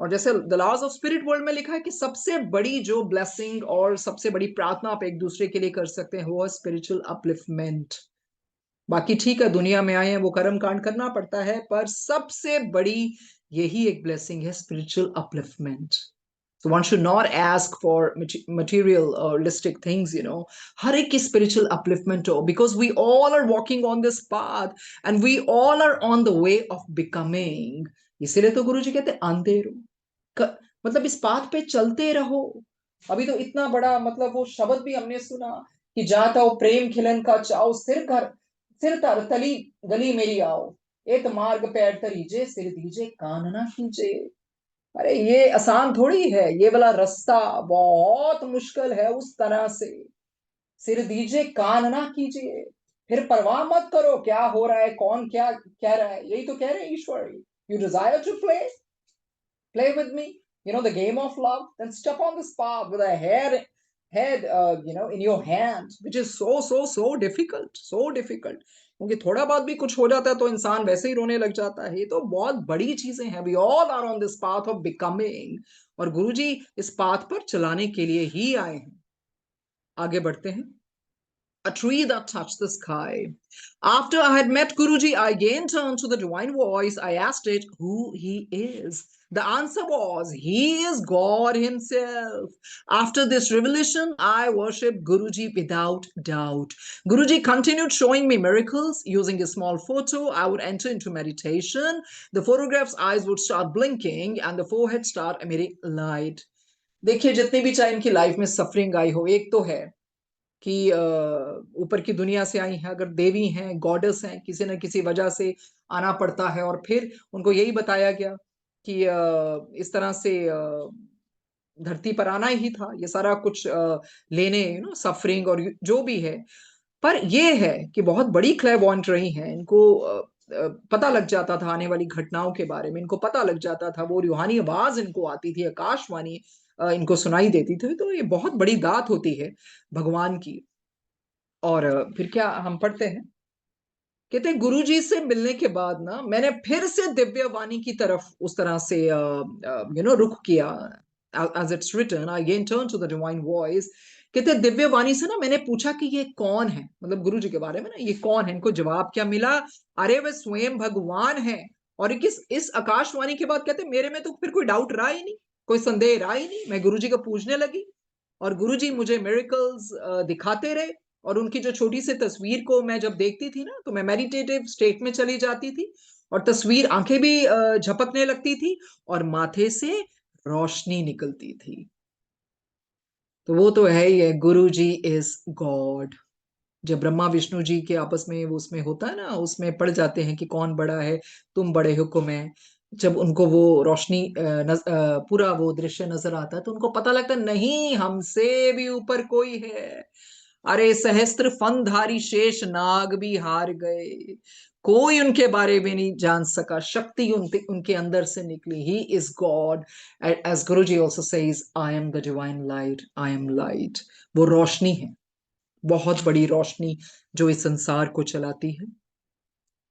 और जैसे the laws of spirit world में लिखा है कि सबसे बड़ी जो ब्लेसिंग और सबसे बड़ी प्रार्थना आप एक दूसरे के लिए कर सकते हैं वो है स्पिरिचुअल अपलिफ्टमेंट। बाकी ठीक है, दुनिया में आए हैं वो कर्म कांड करना पड़ता है, पर सबसे बड़ी यही एक ब्लेसिंग है, spiritual upliftment. So one should not ask for material or holistic things, हर एक की spiritual upliftment हो, because we all are walking on this path and we all are on the way of becoming। इसीलिए तो गुरु जी कहते हैं आंधे रहो, मतलब इस पाथ पे चलते रहो। अभी तो इतना बड़ा मतलब वो शब्द भी हमने सुना कि जाता हो प्रेम खिलन का चाओ, सिर तर तली गली मेरी आओ, एक मार्ग पैर तरीजे, सिर दीजे कान ना कीजे। अरे ये आसान थोड़ी है, ये वाला रास्ता बहुत मुश्किल है उस तरह से। सिर दीजिए कान ना कीजिए, फिर परवाह मत करो क्या हो रहा है, कौन क्या कह रहा है, यही तो कह रहे हैं ईश्वर। You desire to play with me, the game of love, then step on this path with a head in your hand, which is so difficult, so difficult। क्योंकि थोड़ा बहुत भी कुछ हो जाता है तो इंसान वैसे ही रोने लग जाता है। ये तो बहुत बड़ी चीजें हैं। We all are on this path of becoming, और गुरुजी इस पाथ पर चलाने के लिए ही आए हैं। आगे बढ़ते हैं। A tree that touched the sky. After I had met Guruji, I again turned to the divine voice. I asked it who he is. The answer was, he is God himself. After this revelation, I worshipped Guruji without doubt. Guruji continued showing me miracles. Using a small photo, I would enter into meditation. The photograph's eyes would start blinking and the forehead start emitting light. देखिए, जितनी भी चाहे इनकी लाइफ में सफरिंग आई हो, एक तो है कि ऊपर की दुनिया से आई हैं, अगर देवी हैं, गॉडेस हैं, किसी न किसी वजह से आना पड़ता है, और फिर उनको यही बताया गया कि इस तरह से धरती पर आना ही था, ये सारा कुछ लेने, सफरिंग और जो भी है। पर ये है कि बहुत बड़ी क्लेयरवॉयंट रही हैं, इनको पता लग जाता था आने वाली घटनाओं के बारे में, इनको पता लग जाता था, वो रूहानी आवाज इनको आती थी, आकाशवाणी इनको सुनाई देती थी। तो ये बहुत बड़ी दात होती है भगवान की। और फिर क्या हम पढ़ते हैं, कहते हैं गुरुजी से मिलने के बाद ना मैंने फिर से दिव्य वाणी की तरफ उस तरह से रुख किया। as it's written, I again turned to the divine voice। कहते हैं दिव्य वाणी से ना मैंने पूछा कि ये कौन है, मतलब गुरु जी के बारे में ना, ये कौन है। इनको जवाब क्या मिला, अरे वे स्वयं भगवान है। और इस आकाशवाणी के बाद कहते मेरे में तो फिर कोई डाउट रहा ही नहीं, कोई संदेह रहा ही नहीं। मैं गुरु जी को पूछने लगी और गुरुजी मुझे मिरेकल्स दिखाते रहे। और उनकी जो छोटी सी तस्वीर को मैं जब देखती थी ना, तो मैं मेडिटेटिव स्टेट में चली जाती थी, और तस्वीर आंखें भी झपकने लगती थी और माथे से रोशनी निकलती थी। तो वो तो है ही है, गुरु जी इज गॉड। जब ब्रह्मा विष्णु जी के आपस में वो उसमें होता है ना, उसमें पड़ जाते हैं कि कौन बड़ा है, तुम बड़े हो को मैं। जब उनको वो रोशनी पूरा वो दृश्य नजर आता है तो उनको पता लगता है नहीं, हमसे भी ऊपर कोई है। अरे सहस्त्र फनधारी शेष नाग भी हार गए, कोई उनके बारे में नहीं जान सका, शक्ति उनके अंदर से निकली। He is God. As guru ji also says, I am the divine light, I am light. वो रोशनी है, बहुत बड़ी रोशनी जो इस संसार को चलाती है।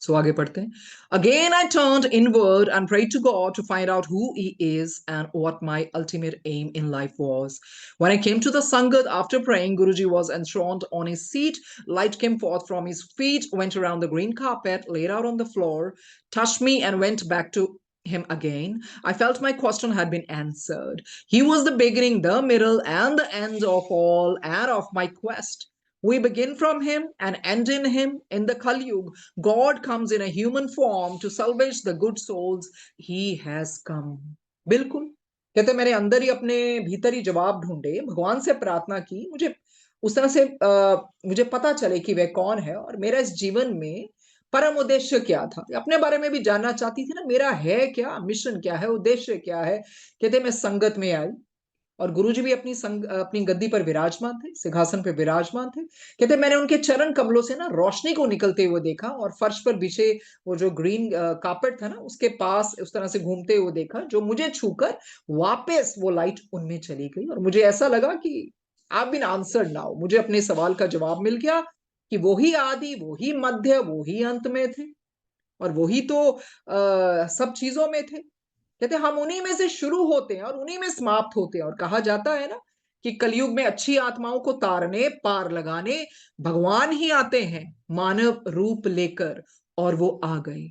सो आगे पढ़ते हैं। Again I turned inward and prayed to God to find out who he is and what my ultimate aim in life was. When I came to the Sangat after praying, Guruji was ensthroned on his seat. Light came forth from his feet, went around the green carpet, laid out on the floor, touched me and went back to him again. I felt my question had been answered. He was the beginning, the middle, and the end of all, and of my quest. We begin from him and end in him. In the Kali Yuga, God comes in a human form to salvage the good souls. He has come. बिल्कुल, कहते मेरे अंदर ही अपने भीतर ही जवाब ढूंढे, भगवान से प्रार्थना की, मुझे उस तरह से मुझे पता चले कि वह कौन है और मेरा इस जीवन में परम उद्देश्य क्या था। अपने बारे में भी जानना चाहती थी ना, मेरा है क्या मिशन, क्या है उद्देश्य, क्या है। कहते मैं संगत में आई और गुरुजी भी अपनी गद्दी पर विराजमान थे, सिंहासन पर विराजमान थे। कहते मैंने उनके चरण कमलों से ना रोशनी को निकलते हुए देखा और फर्श पर बिछे वो जो ग्रीन कार्पेट था ना, उसके पास उस तरह से घूमते हुए देखा, जो मुझे छूकर वापस वो लाइट उनमें चली गई। और मुझे ऐसा लगा कि I've been answered now, मुझे अपने सवाल का जवाब मिल गया कि वही आदि, वही मध्य, वही अंत में थे और वही तो सब चीजों में थे। कहते हम उन्हीं में से शुरू होते हैं और उन्हीं में समाप्त होते हैं। और कहा जाता है ना कि कलयुग में अच्छी आत्माओं को तारने, पार लगाने भगवान ही आते हैं मानव रूप लेकर, और वो आ गए।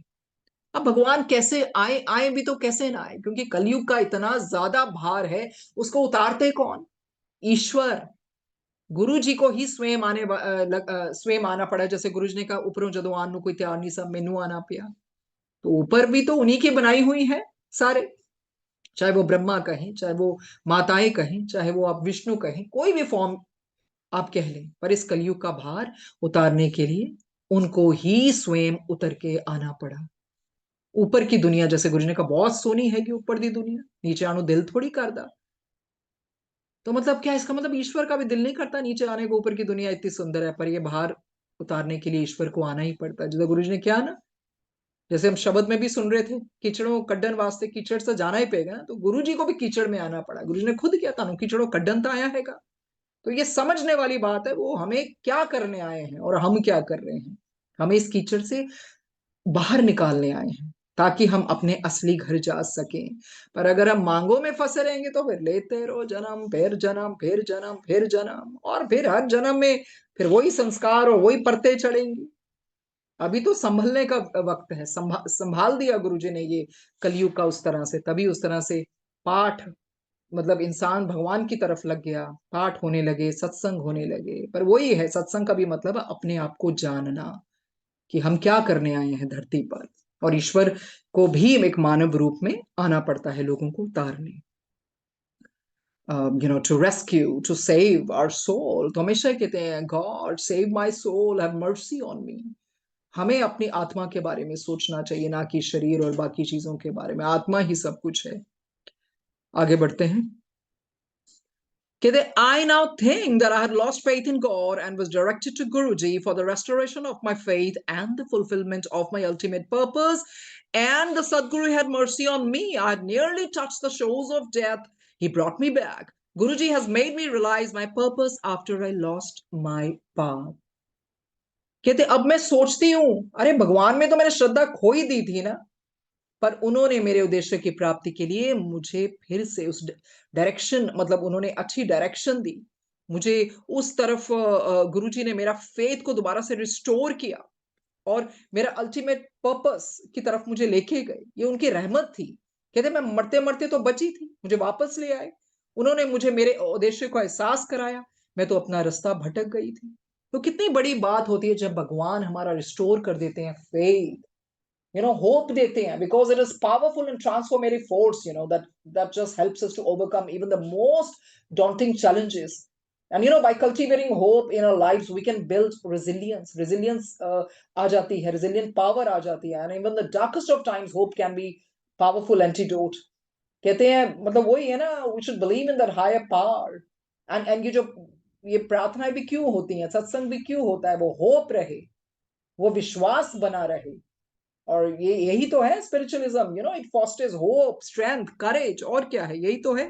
अब भगवान कैसे आए? आए भी तो कैसे ना आए, क्योंकि कलयुग का इतना ज्यादा भार है, उसको उतारते कौन? ईश्वर। गुरु जी को ही स्वयं स्वयं आना पड़ा। जैसे गुरु जी ने कहा ऊपरों जदों आन कोई तैयार नहीं, सब मेनू आना पिया। तो ऊपर भी तो उन्हीं की बनाई हुई है सारे, चाहे वो ब्रह्मा कहें, चाहे वो माताएं कहें, चाहे वो आप विष्णु कहें, कोई भी फॉर्म आप कह लें, पर इस कलयुग का भार उतारने के लिए उनको ही स्वयं उतर के आना पड़ा। ऊपर की दुनिया, जैसे गुरु जी ने कहा, बहुत सोनी है कि ऊपर दी दुनिया, नीचे आनो दिल थोड़ी करदा। तो मतलब क्या इसका मतलब ईश्वर का भी दिल नहीं करता नीचे आने को? ऊपर की दुनिया इतनी सुंदर है, पर ये भार उतारने के लिए ईश्वर को आना ही पड़ता है। जैसे गुरु जी ने क्या ना, जैसे हम शब्द में भी सुन रहे थे, कीचड़ों कड्डन वास्ते कीचड़ से जाना ही पेगा ना, तो गुरु जी को भी कीचड़ में आना पड़ा। गुरु जी ने खुद किया था, कीचड़ों कड्डन तो आया हैगा। तो ये समझने वाली बात है, वो हमें क्या करने आए हैं और हम क्या कर रहे हैं। हमें इस कीचड़ से बाहर निकालने आए हैं ताकि हम अपने असली घर जा सकें। पर अगर हम मांगों में फंसे रहेंगे तो फिर लेते रहो जन्म, फिर जन्म, फिर जन्म, फिर जन्म, और फिर हर जन्म में फिर वही संस्कार और वही परतें चढ़ेंगी। अभी तो संभलने का वक्त है। संभाल दिया गुरुजी ने ये कलयुग का उस तरह से, तभी उस तरह से पाठ, मतलब इंसान भगवान की तरफ लग गया, पाठ होने लगे, सत्संग होने लगे। पर वही है, सत्संग का भी मतलब अपने आप को जानना कि हम क्या करने आए हैं धरती पर, और ईश्वर को भी एक मानव रूप में आना पड़ता है लोगों को उतारने, to rescue, to save our soul. तो हमेशा कहते हैं God save my soul, have mercy on me. हमें अपनी आत्मा के बारे में सोचना चाहिए, ना कि शरीर और बाकी चीजों के बारे में। आत्मा ही सब कुछ है। आगे बढ़ते हैं। कहते I now think that I had lost faith in God and was directed to Guruji for the restoration of my faith and the fulfillment of my ultimate purpose. And the Sadguru had mercy on me. I had nearly touched the shores of death. He brought me back. Guruji has made me realize my purpose after I lost my path. कहते अब मैं सोचती हूँ, अरे भगवान में तो मैंने श्रद्धा खो ही दी थी ना, पर उन्होंने मेरे उद्देश्य की प्राप्ति के लिए मुझे फिर से उस डायरेक्शन, मतलब उन्होंने अच्छी डायरेक्शन दी मुझे उस तरफ। गुरुजी ने मेरा फेथ को दोबारा से रिस्टोर किया और मेरा अल्टीमेट पर्पस की तरफ मुझे लेके गए। ये उनकी रहमत थी। कहते मैं मरते मरते तो बची थी, मुझे वापस ले आए। उन्होंने मुझे मेरे उद्देश्य को एहसास कराया। मैं तो अपना रास्ता भटक गई थी। तो कितनी बड़ी बात होती है जब भगवान हमारा रिस्टोर कर देते हैं फेथ, hope देते हैं, because it is powerful and transformative force, that just helps us to overcome even the most daunting challenges. And by cultivating hope in our lives, we can build resilience आ जाती है, resilient power आ जाती है, and even the darkest of times hope can be powerful antidote. कहते हैं मतलब वही है ना, we should believe in that higher power. and ये प्रार्थनाएं भी क्यों होती हैं, सत्संग भी क्यों होता है? वो होप रहे, वो विश्वास बना रहे। और ये यही तो है spiritualism, it fosters hope, strength, courage. और क्या है? यही तो है।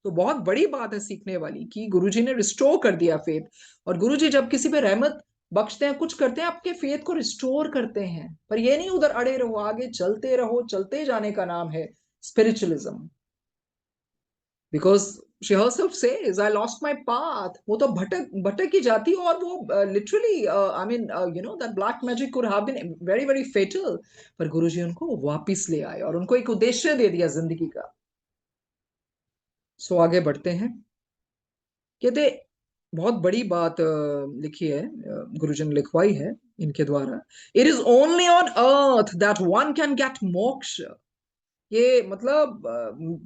तो बहुत बड़ी बात है सीखने वाली कि गुरुजी ने रिस्टोर कर दिया फेथ। और गुरुजी जब किसी पे रहमत बख्शते हैं, कुछ करते हैं, आपके फेथ को रिस्टोर करते हैं। पर ये नहीं उधर अड़े रहो, आगे चलते रहो। चलते जाने का नाम है spiritualism. Because she herself says I lost my path. वो तो भटक ही जाती। और वो literally I mean that black magic could have been very very fatal, पर गुरुजी उनको वापिस ले आए और उनको एक उद्देश्य दे दिया जिंदगी का। सो आगे बढ़ते हैं। कहते बहुत बड़ी बात लिखी है, गुरुजी ने लिखवाई है इनके द्वारा। It is only on earth that one can get moksha. ये मतलब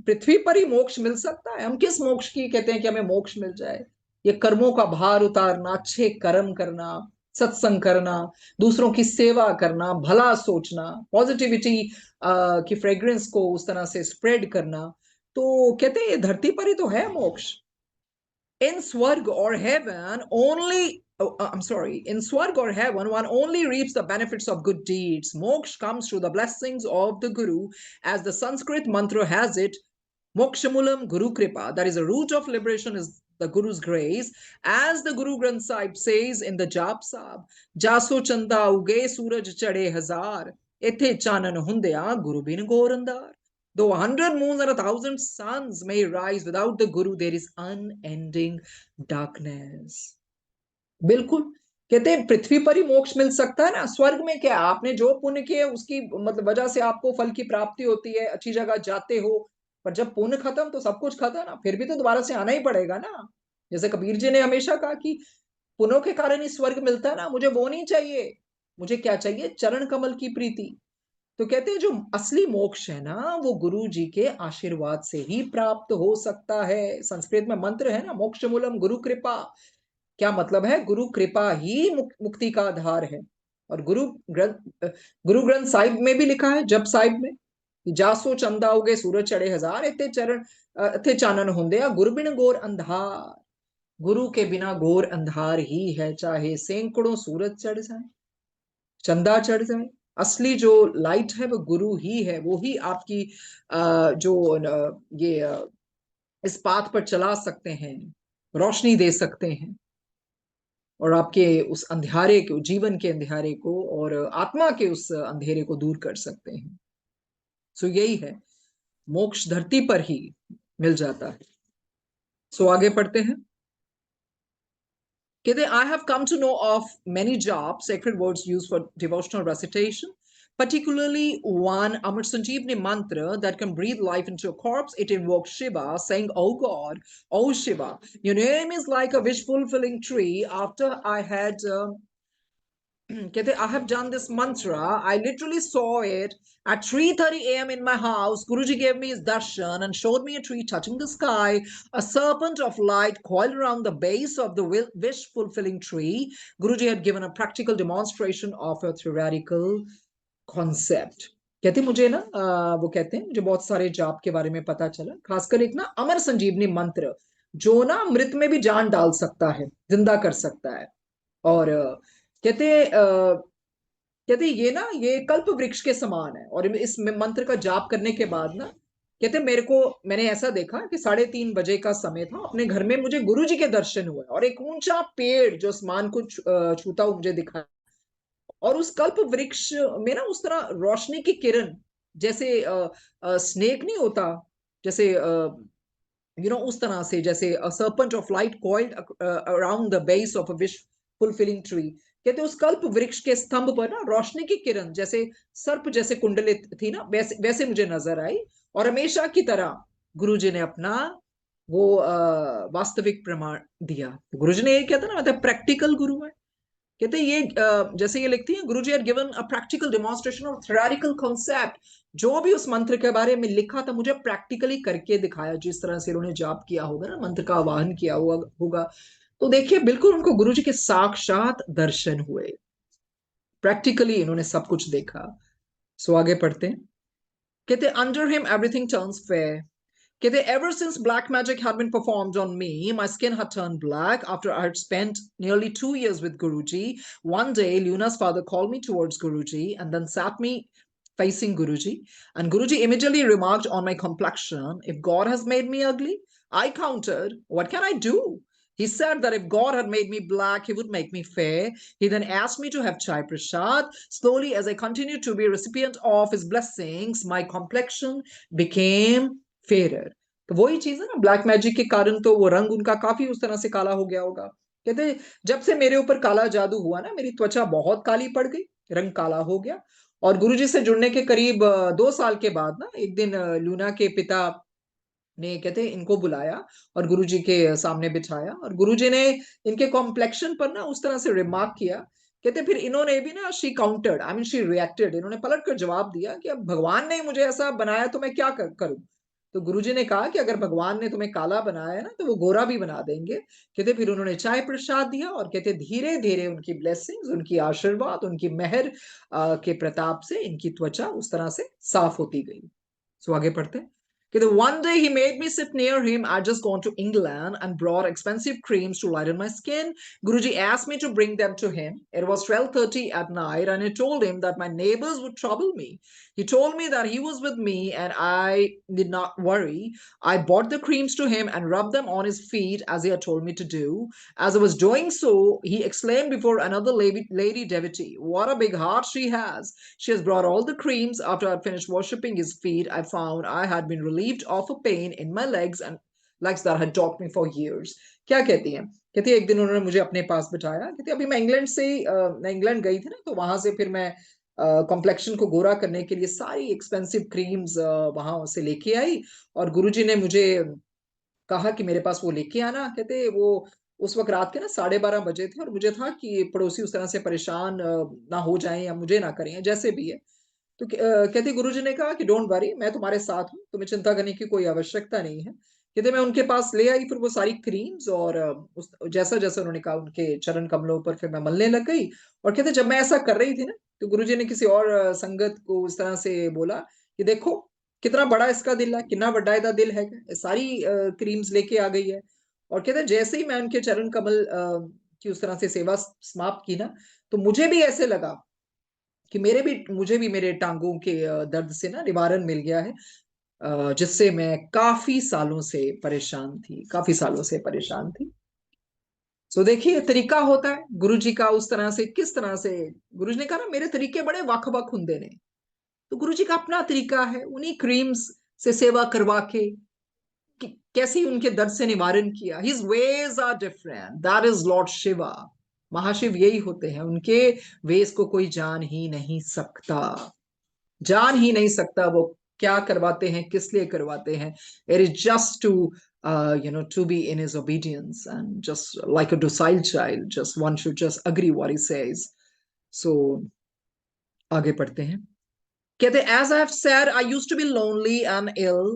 पृथ्वी पर ही मोक्ष मिल सकता है। हम किस मोक्ष की कहते हैं कि हमें मोक्ष मिल जाए? ये कर्मों का भार उतारना, अच्छे कर्म करना, सत्संग करना, दूसरों की सेवा करना, भला सोचना, पॉजिटिविटी की फ्रेग्रेंस को उस तरह से स्प्रेड करना। तो कहते हैं ये धरती पर ही तो है मोक्ष। In Swarg or heaven, in Swarg or heaven, one only reaps the benefits of good deeds. Moksha comes through the blessings of the Guru. As the Sanskrit mantra has it, Mokshamulam Guru Kripa, that is the root of liberation is the Guru's grace, as the Guru Granth Sahib says in the Jap Sahib, jaso chanda uge suraj chade hazar, ethe chanan hundia Guru bin gorandar. Though 100 moons and 1,000 suns may rise, without the Guru there is unending darkness. बिल्कुल, कहते हैं पृथ्वी पर ही मोक्ष मिल सकता है ना, स्वर्ग में क्या, आपने जो पुण्य किए उसकी मतलब वजह से आपको फल की प्राप्ति होती है, अच्छी जगह जाते हो, पर जब पुण्य खत्म तो सब कुछ खत्म ना, फिर भी तो दोबारा से आना ही पड़ेगा ना। जैसे कबीर जी ने हमेशा कहा कि पुण्यों के कारण ही स्वर्ग मिलता है ना, मुझे वो नहीं चाहिए, मुझे क्या चाहिए, चरण कमल की प्रीति। तो कहते हैं जो असली मोक्ष है ना, वो गुरु जी के आशीर्वाद से ही प्राप्त हो सकता है। संस्कृत में मंत्र है ना, मोक्ष मूलम गुरु कृपा। क्या मतलब है, गुरु कृपा ही मुक्ति का आधार है। और गुरु ग्रंथ साहिब में भी लिखा है, जप साहिब में, जासो चंदा उगे सूरज चढ़े हजार, इतने चरण इतने चानन होंदे गुरु बिन गोर अंधार। गुरु के बिना घोर अंधार ही है, चाहे सैकड़ों सूरज चढ़ जाए, चंदा चढ़ जाए, असली जो लाइट है वो गुरु ही है। वो ही आपकी ये इस पाथ पर चला सकते हैं, रोशनी दे सकते हैं, और आपके उस अंधेरे को, जीवन के अंधेरे को और आत्मा के उस अंधेरे को दूर कर सकते हैं। सो यही है, मोक्ष धरती पर ही मिल जाता है। सो आगे पढ़ते हैं। कहते I have come to know of many jobs, sacred words used for devotional recitation, particularly one Amar Sanjeevani mantra that can breathe life into a corpse. It invokes Shiva, saying, "Oh God, oh Shiva, your name is like a wish-fulfilling tree." After I had कहते I have done this mantra, I literally saw it at 3:30 a.m. in my house. Guruji gave me his darshan and showed me a tree touching the sky, a serpent of light coiled around the base of the wish-fulfilling tree. Guruji had given a practical demonstration of a theoretical concept. कहते मुझे ना वो कहते हैं मुझे बहुत सारे जाप के बारे में पता चला, खासकर एक ना अमर संजीवनी मंत्र जो ना मृत में भी जान डाल सकता है, जिंदा कर सकता है। और कहते ये ना ये कल्प वृक्ष के समान है। और इस मंत्र का जाप करने के बाद ना कहते मैंने ऐसा देखा कि 3:30 बजे का समय था, अपने घर में मुझे गुरुजी के दर्शन हुए और एक ऊंचा पेड़ जो आसमान को छूता हुआ मुझे दिखा, और उस कल्प वृक्ष में ना उस तरह रोशनी की किरण, जैसे स्नेक नहीं होता, जैसे उस तरह से, जैसे a serpent of light coiled around the base of a wish fulfilling tree। कहते उस कल्प वृक्ष के स्तंभ पर ना रोशनी की किरण जैसे सर्प जैसे कुंडलित थी ना, वैसे मुझे नजर आई। और हमेशा की तरह गुरुजी ने अपना वो वास्तविक प्रमाण दिया। गुरुजी ने ये किया था ना, मतलब प्रैक्टिकल गुरु है। कहते ये जैसे ये लिखती है, Guruji had given a practical demonstration of theoretical concept. जो भी उस मंत्र के बारे में लिखा था मुझे प्रैक्टिकली करके दिखाया, जिस तरह से उन्होंने जाप किया होगा ना, मंत्र का आवाहन किया होगा। तो देखिए बिल्कुल उनको गुरुजी के साक्षात दर्शन हुए, प्रैक्टिकली इन्होंने सब कुछ देखा। सो आगे पढ़ते हैं। कहते under him everything turns fair. कहते ever since black magic had been performed on me, my skin had turned black. After I had spent nearly 2 years with Guruji, one day Luna's father called me towards Guruji and then sat me facing Guruji. And Guruji immediately remarked on my complexion, "If God has made me ugly," I countered, "what can I do?" He said that if God had made me black, he would make me fair. He then asked me to have chai prasad. Slowly, as I continued to be a recipient of his blessings, my complexion became fair. तो वही चीज है ना, ब्लैक मैजिक के कारण तो वो रंग उनका काफी उस तरह से काला हो गया होगा। कहते जब से मेरे ऊपर काला जादू हुआ ना, मेरी त्वचा बहुत काली पड़ गई, रंग काला हो गया। और गुरुजी से जुड़ने के करीब 2 साल के बाद ना एक दिन लूना के पिता ने कहते इनको बुलाया और गुरुजी के सामने बिठाया, और गुरुजी ने इनके कॉम्प्लेक्शन पर ना उस तरह से रिमार्क किया। कहते फिर इन्होंने भी ना she countered, I mean she reacted, इन्होंने पलट कर जवाब दिया कि अब भगवान ने मुझे ऐसा बनाया तो मैं क्या करूं। तो गुरुजी ने कहा कि अगर भगवान ने तुम्हें काला बनाया है ना तो वो गोरा भी बना देंगे। कहते फिर उन्होंने चाय प्रसाद दिया और कहते धीरे धीरे उनकी ब्लेसिंग्स, उनकी आशीर्वाद, उनकी मेहर के प्रताप से इनकी त्वचा उस तरह से साफ होती गई। सो आगे पढ़ते हैं। One day he made me sit near him. I'd just gone to England and brought expensive creams to lighten my skin. Guruji asked me to bring them to him. It was 12:30 at night, and I told him that my neighbors would trouble me. He told me that he was with me and I did not worry. I bought the creams to him and rubbed them on his feet as he had told me to do. As I was doing so, he exclaimed before another lady devotee, "What a big heart she has! She has brought all the creams." After I had finished worshipping his feet, I found I had been relieved of a pain in my legs that had dogged me for years. क्या कहती हैं? कहती है एक दिन उन्होंने मुझे अपने पास बिठाया। कहती अभी मैं इंग्लैंड गई थी ना, तो वहां से फिर मैं कॉम्प्लेक्शन को गोरा करने के लिए सारी एक्सपेंसिव क्रीम्स वहां से लेके आई, और गुरुजी ने मुझे कहा कि मेरे पास वो लेके आना। कहते वो उस वक्त रात के ना 12:30 बजे थे, और मुझे था कि पड़ोसी उस तरह से परेशान ना हो जाएं या मुझे ना करें, जैसे भी है। तो कहते गुरुजी ने कहा कि डोंट वरी, मैं तुम्हारे साथ हूँ, तुम्हें चिंता करने की कोई आवश्यकता नहीं है। कहते मैं उनके पास ले आई फिर वो सारी क्रीम्स, और जैसा जैसा उन्होंने कहा उनके चरण कमलों पर फिर मैं मलने लग गई। और कहते जब मैं ऐसा कर रही थी ना, तो गुरुजी ने किसी और संगत को इस तरह से बोला कि देखो कितना बड़ा इसका दिल है, कितना बड़ा इसका दिल है, सारी क्रीम्स लेके आ गई है। और कहते जैसे ही मैं उनके चरण कमल की उस तरह से सेवा समाप्त की ना, तो मुझे भी ऐसे लगा कि मुझे भी मेरे टांगों के दर्द से ना निवारण मिल गया है, जिससे मैं काफी सालों से परेशान थी। सो देखिए तरीका होता है गुरु जी का, उस तरह से किस तरह से गुरु जी ने कहा ना मेरे तरीके बड़े वक वक हुंदे ने, तो गुरु जी का अपना तरीका है, उन्हीं क्रीम्स से सेवा करवा के कैसे उनके दर्द से निवारण किया। His ways are different, that is Lord Shiva. Mahashiv यही होते हैं, उनके वेज को कोई जान ही नहीं सकता वो क्या करवाते हैं, किस लिए करवाते हैं। It is just to to be in his obedience, and just like a docile child, just one should just agree what he says. So आगे पढ़ते हैं। कहते as I have said, I used to be lonely and ill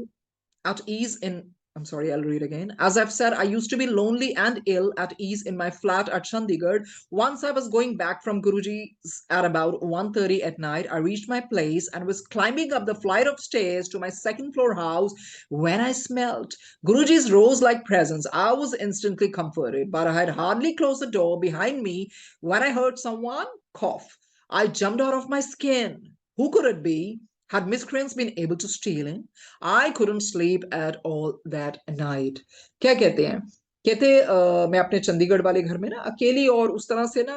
at ease in I'm sorry, I'll read again. As I've said, I used to be lonely and ill at ease in my flat at Chandigarh. Once I was going back from Guruji's at about 1:30 at night. I reached my place and was climbing up the flight of stairs to my second floor house when I smelt Guruji's rose-like presence. I was instantly comforted, but I had hardly closed the door behind me when I heard someone cough. I jumped out of my skin. Who could it be? Had miscreants been able to steal in? I couldn't sleep at all that night. क्या कहते हैं? कहते मैं अपने चंडीगढ़ वाले घर में ना अकेली और उस तरह से ना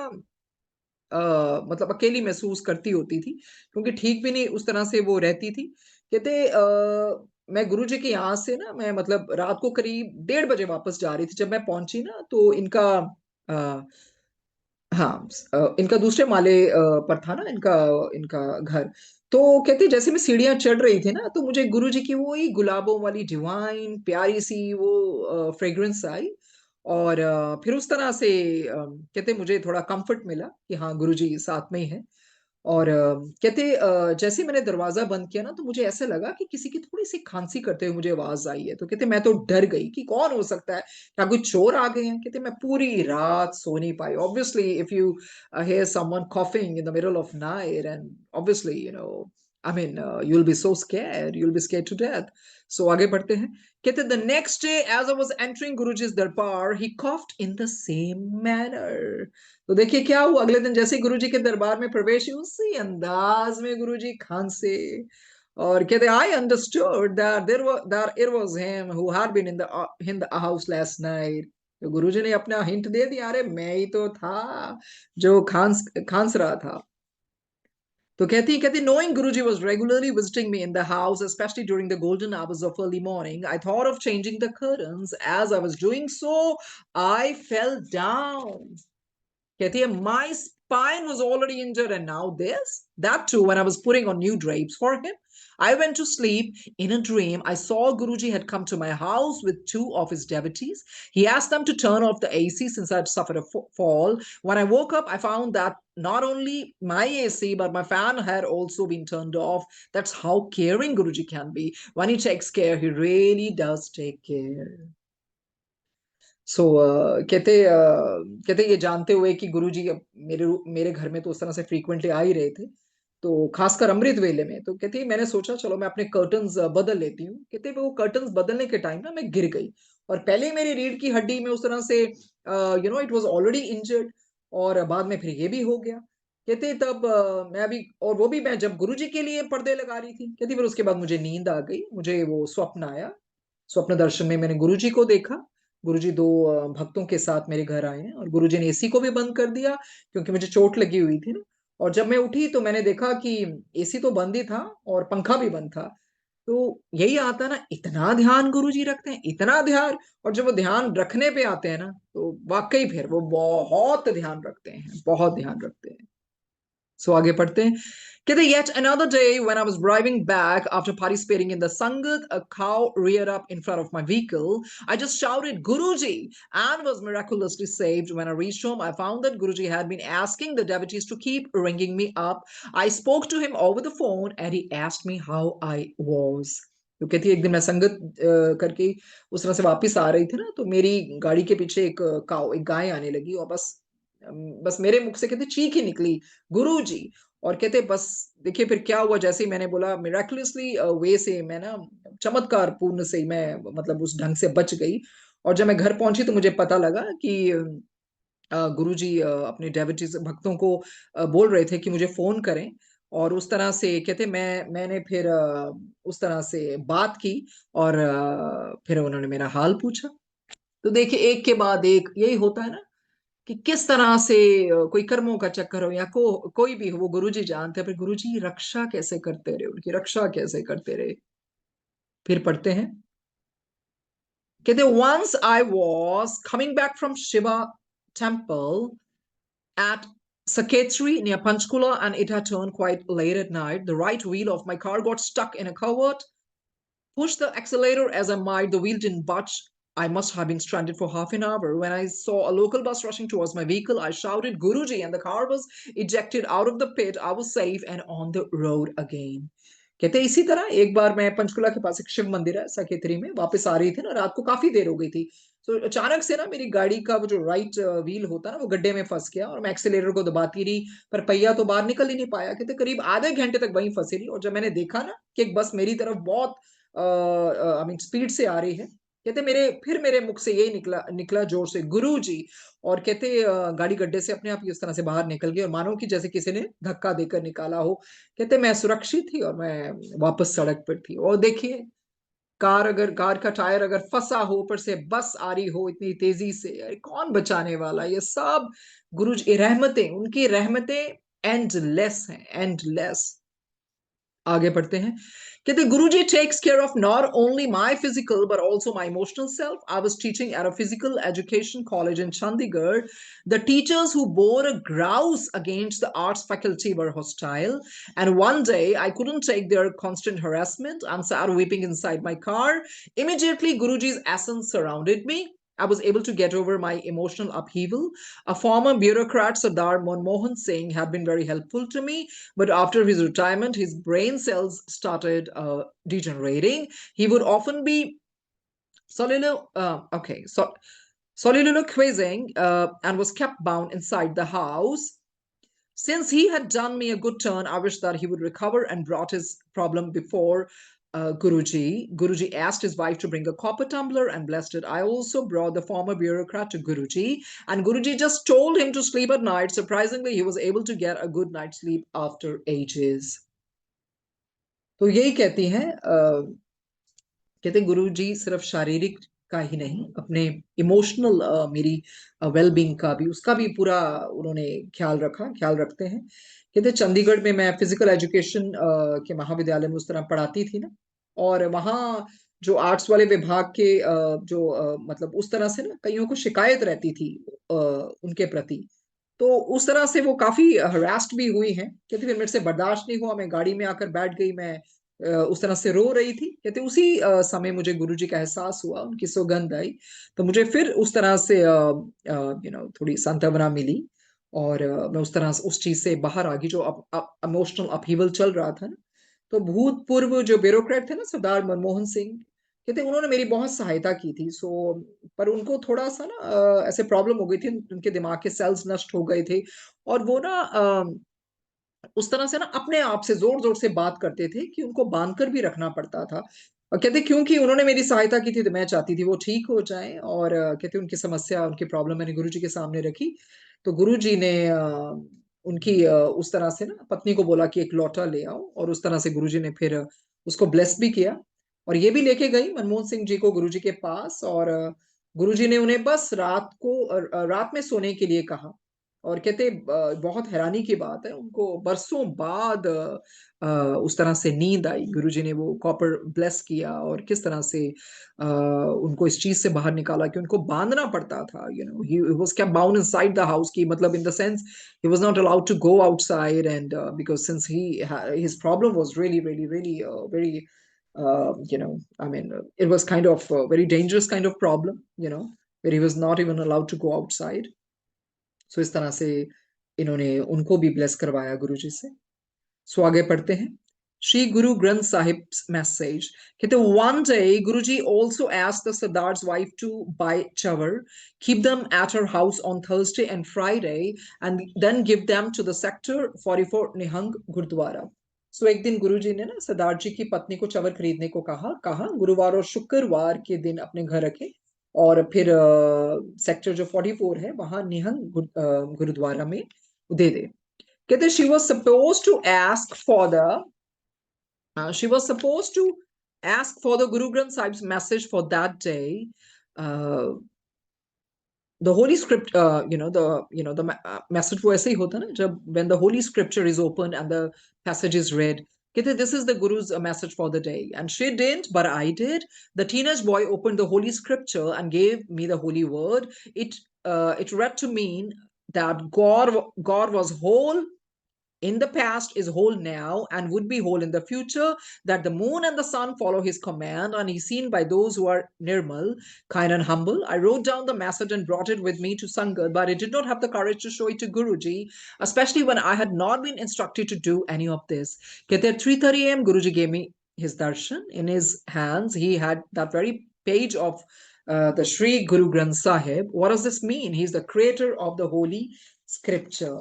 मतलब अकेली महसूस करती होती थी, क्योंकि ठीक भी नहीं उस तरह से वो रहती थी। कहते मैं गुरुजी के यहाँ से ना मैं मतलब रात को करीब 1:30 बजे वापस जा रही थी। जब मैं पहुंची ना तो अ, हाँ, इनका दूसरे माले पर था ना इनका इनका घर। तो कहती जैसे मैं सीढ़ियां चढ़ रही थी ना, तो मुझे गुरुजी की वही गुलाबों वाली डिवाइन प्यारी सी वो फ्रेग्रेंस आई, और फिर उस तरह से कहते मुझे थोड़ा कंफर्ट मिला कि हाँ गुरुजी साथ में ही है। और कहते जैसे ही मैंने दरवाजा बंद किया ना, तो मुझे ऐसे लगा कि किसी की थोड़ी सी खांसी करते हुए मुझे आवाज आई है। तो कहते मैं तो डर गई कि कौन हो सकता है, क्या कोई चोर आ गए हैं। कहते मैं पूरी रात सो नहीं पाई। Obviously if you hear someone coughing in the middle of night, and obviously I mean you'll be so scared, you'll be scared to death. So आगे बढ़ते हैं। कहते the next day as I was entering Guruji's darbar, he coughed in the same manner. तो देखिए क्या हुआ, अगले दिन जैसे ही गुरुजी के दरबार में प्रवेश हुई, उसी अंदाज में गुरुजी खांसे। और कहते I understood that it was him who had been in the house last night. तो गुरुजी ने अपना हिंट दे दिया, अरे मैं ही तो था जो खांस रहा था। तो कहती knowing Guruji was regularly visiting me in the house, especially during the golden hours of early morning, I thought of changing the curtains. As I was doing so, I fell down. कहती है my spine was already injured, and now that too when I was putting on new drapes for him. I went to sleep. In a dream, I saw Guruji had come to my house with two of his devotees. He asked them to turn off the AC since I had suffered a fall. When I woke up, I found that not only my AC but my fan had also been turned off. That's how caring Guruji can be. When he takes care, he really does take care. सो कहते ये जानते हुए कि गुरुजी अब मेरे मेरे घर में तो उस तरह से फ्रीक्वेंटली आ ही रहे थे, तो खासकर अमृत वेले में। तो कहती है मैंने सोचा चलो मैं अपने कर्टन्स बदल लेती हूँ। कहते वो कर्टन्स बदलने के टाइम ना मैं गिर गई, और पहले मेरी रीढ़ की हड्डी में उस तरह से इट वाज ऑलरेडी इंजर्ड, और बाद में फिर ये भी हो गया। कहते तब मैं अभी, और वो भी मैं जब गुरुजी के लिए पर्दे लगा रही थी। कहती फिर उसके बाद मुझे नींद आ गई, मुझे वो स्वप्न आया। स्वप्न दर्शन में मैंने गुरुजी को देखा। गुरुजी दो भक्तों के साथ मेरे घर आए हैं, और गुरुजी ने एसी को भी बंद कर दिया क्योंकि मुझे चोट लगी हुई थी ना। और जब मैं उठी तो मैंने देखा कि एसी तो बंद ही था और पंखा भी बंद था। तो यही आता ना, इतना ध्यान गुरुजी रखते हैं, इतना ध्यान। और जब वो ध्यान रखने पे आते हैं ना, तो वाकई फिर वो बहुत ध्यान रखते हैं, बहुत ध्यान रखते हैं। सो आगे पढ़ते हैं। कहते yet another day when I was driving back after participating in the Sangat, a cow reared up in front of my vehicle. I just shouted Guruji and was miraculously saved. When I reached home, I found that Guruji had been asking the devotees to keep ringing me up. I spoke to him over the phone and he asked me how I was. तो कहती है एक दिन मैं संगत करके उस तरह से वापस आ रही थी ना, तो मेरी गाड़ी के पीछे एक काऊ, एक गाय आने लगी, और बस मेरे मुख से कहते चीख ही निकली गुरुजी। और कहते बस देखिए फिर क्या हुआ, जैसे ही मैंने बोला मिराकुलसली वे से मैं ना चमत्कार पूर्ण से मैं मतलब उस ढंग से बच गई। और जब मैं घर पहुंची तो मुझे पता लगा कि गुरुजी अपने डेवोटीज भक्तों को बोल रहे थे कि मुझे फोन करें। और उस तरह से कहते मैंने फिर उस तरह से बात की, और फिर उन्होंने मेरा हाल पूछा। तो देखिए एक के बाद एक यही होता है ना, कि किस तरह से कोई कर्मों का चक्कर हो या कोई भी हो, वो गुरुजी जानते हैं, फिर गुरुजी रक्षा कैसे करते रहे, उनकी रक्षा कैसे करते रहे। फिर पढ़ते हैं। कहते once I was coming back from Shiva temple at Saketri near Panchkula, and it had turned quite late at night. The right wheel of my car got stuck in a covert. Pushed the accelerator as I might, the wheel didn't budge. I must have been stranded for half an hour. When I saw a local bus rushing towards my vehicle, I shouted Guruji, and the car was ejected out of the pit. I was safe and on the road again. कहते इसी तरह एक बार मैं पंचकुला के पास एक शिव मंदिर है साकेतरी में वापस आ रही थी ना, रात को काफी देर हो गई थी। तो अचानक से ना मेरी गाड़ी का वो जो राइट व्हील होता है ना, वो गड्ढे में फंस गया, और मैं एक्सीलरेटर को दबाती रही, पर पहिया तो बाहर निकल ही नहीं पाया। कहते करीब आधे घंटे तक वहीं फंसी रही, और जब मैंने देखा ना कि एक बस मेरी तरफ बहुत आई मीन स्पीड से आ रही है, कहते मेरे मुख से यही निकला निकला जोर से गुरुजी। और कहते गाड़ी गड्ढे से अपने आप ही उस तरह से बाहर निकल गई, और मानो कि जैसे किसी ने धक्का देकर निकाला हो। कहते मैं सुरक्षित थी और मैं वापस सड़क पर थी। और देखिए कार का टायर अगर फंसा हो, ऊपर से बस आ रही हो इतनी तेजी से, अरे कौन बचाने वाला। ये सब गुरुजी रहमतें, उनकी रहमतें एंडलेस हैं, एंडलेस। आगे पढ़ते हैं। कहते गुरुजी takes care of not only my physical but also my emotional self. I was teaching at a physical education college in Chandigarh. The teachers who bore a grouse against the arts faculty were hostile, and one day I couldn't take their constant harassment and sat weeping inside my car. Immediately Guruji's essence surrounded me. I was able to get over my emotional upheaval. A former bureaucrat, Sardar Manmohan Singh, had been very helpful to me, but after his retirement, his brain cells started degenerating. He would often be soliloquizing and was kept bound inside the house. Since he had done me a good turn, I wish that he would recover, and brought his problem before Guruji. Guruji asked his wife to bring a copper tumbler and blessed it. I also brought the former bureaucrat to Guruji, and Guruji just told him to sleep at night. Surprisingly, he was able to get a good night's sleep after ages. तो यही कहती हैं कहते गुरुजी सिर्फ शारीरिक का ही नहीं, अपने इमोशनल मेरी वेलबींग का भी, उसका भी पूरा उन्होंने ख्याल रखा, ख्याल रखते हैं। कहते चंडीगढ़ में मैं फिजिकल एजुकेशन के महाविद्यालय में उस तरह पढ़ाती थी ना, और वहाँ जो आर्ट्स वाले विभाग के मतलब उस तरह से ना कईयों को शिकायत रहती थी उनके प्रति। तो उस तरह से वो काफी हरास्ड भी हुई हैं। कहते फिर मेरे से बर्दाश्त नहीं हुआ, मैं गाड़ी में आकर बैठ गई, मैं उस तरह से रो रही थी। कहते उसी समय मुझे गुरुजी का एहसास हुआ, उनकी सौगंध आई, तो मुझे फिर उस तरह से थोड़ी सांत्वना मिली, और मैं उस तरह से उस चीज से बाहर आ गई जो इमोशनल अपहीवल चल रहा था ना। तो भूतपूर्व जो ब्यूरोक्रेट थे ना, सरदार मनमोहन सिंह, कहते उन्होंने मेरी बहुत सहायता की थी। पर उनको थोड़ा सा ना ऐसे प्रॉब्लम हो गई थी, उनके दिमाग के सेल्स नष्ट हो गए थे, और वो ना उस तरह से ना अपने आप से जोर जोर से बात करते थे कि उनको बांध कर भी रखना पड़ता था। और कहते क्योंकि उन्होंने मेरी सहायता की थी तो मैं चाहती थी वो ठीक हो जाए। और कहते उनकी समस्या, उनकी प्रॉब्लम मैंने गुरुजी के सामने रखी। तो गुरुजी ने उनकी उस तरह से ना पत्नी को बोला कि एक लौटा ले आओ, और उस तरह से गुरुजी ने फिर उसको ब्लेस भी किया। और ये भी लेके गई मनमोहन सिंह जी को गुरुजी के पास। और गुरुजी ने उन्हें बस रात में सोने के लिए कहा। और कहते बहुत हैरानी की बात है, उनको बरसों बाद उस तरह से नींद आई। गुरुजी ने वो कॉपर ब्लेस किया और किस तरह से उनको इस चीज से बाहर निकाला कि उनको बांधना पड़ता था। He was kept bound inside the house, की मतलब in the sense he was not allowed to go outside. And because since his problem was really very I mean, it was kind of a very dangerous kind of problem, where he was not even allowed to go outside. So इस तरह से इन्होंने उनको भी ब्लेस करवाया गुरुजी से। सो आगे पढ़ते हैं। श्री गुरु ग्रंथ साहिब मैसेज कहते one day Guruji also asked the Sardar's wife to buy chawar, keep them at her house on Thursday and Friday, and then give them to the sector 44 Nihang Gurdwara. सो एक दिन गुरुजी ने ना सरदार जी की पत्नी को चवर खरीदने को कहा गुरुवार और शुक्रवार के दिन अपने घर रखे, और फिर सेक्टर जो 44 है वहां निहंग गुरुद्वारा में दे दे। कहते she was supposed to ask for the Guru Granth Sahib's message for that day. The holy script, the message वो ऐसे ही होता है ना, जब when the holy scripture is opened and the passage is read, कहते this is the Guru's message for the day. And she didn't, but I did. The teenage boy opened the holy scripture and gave me the holy word. It read to me that God was whole in the past, is whole now, and would be whole in the future, that the moon and the sun follow his command, and he's seen by those who are nirmal, kind and humble. I wrote down the message and brought it with me to Sangat, but I did not have the courage to show it to Guruji, especially when I had not been instructed to do any of this. At 3:30 a.m., Guruji gave me his darshan. In his hands, he had that very page of the Sri Guru Granth Sahib. What does this mean? He's the creator of the holy scripture.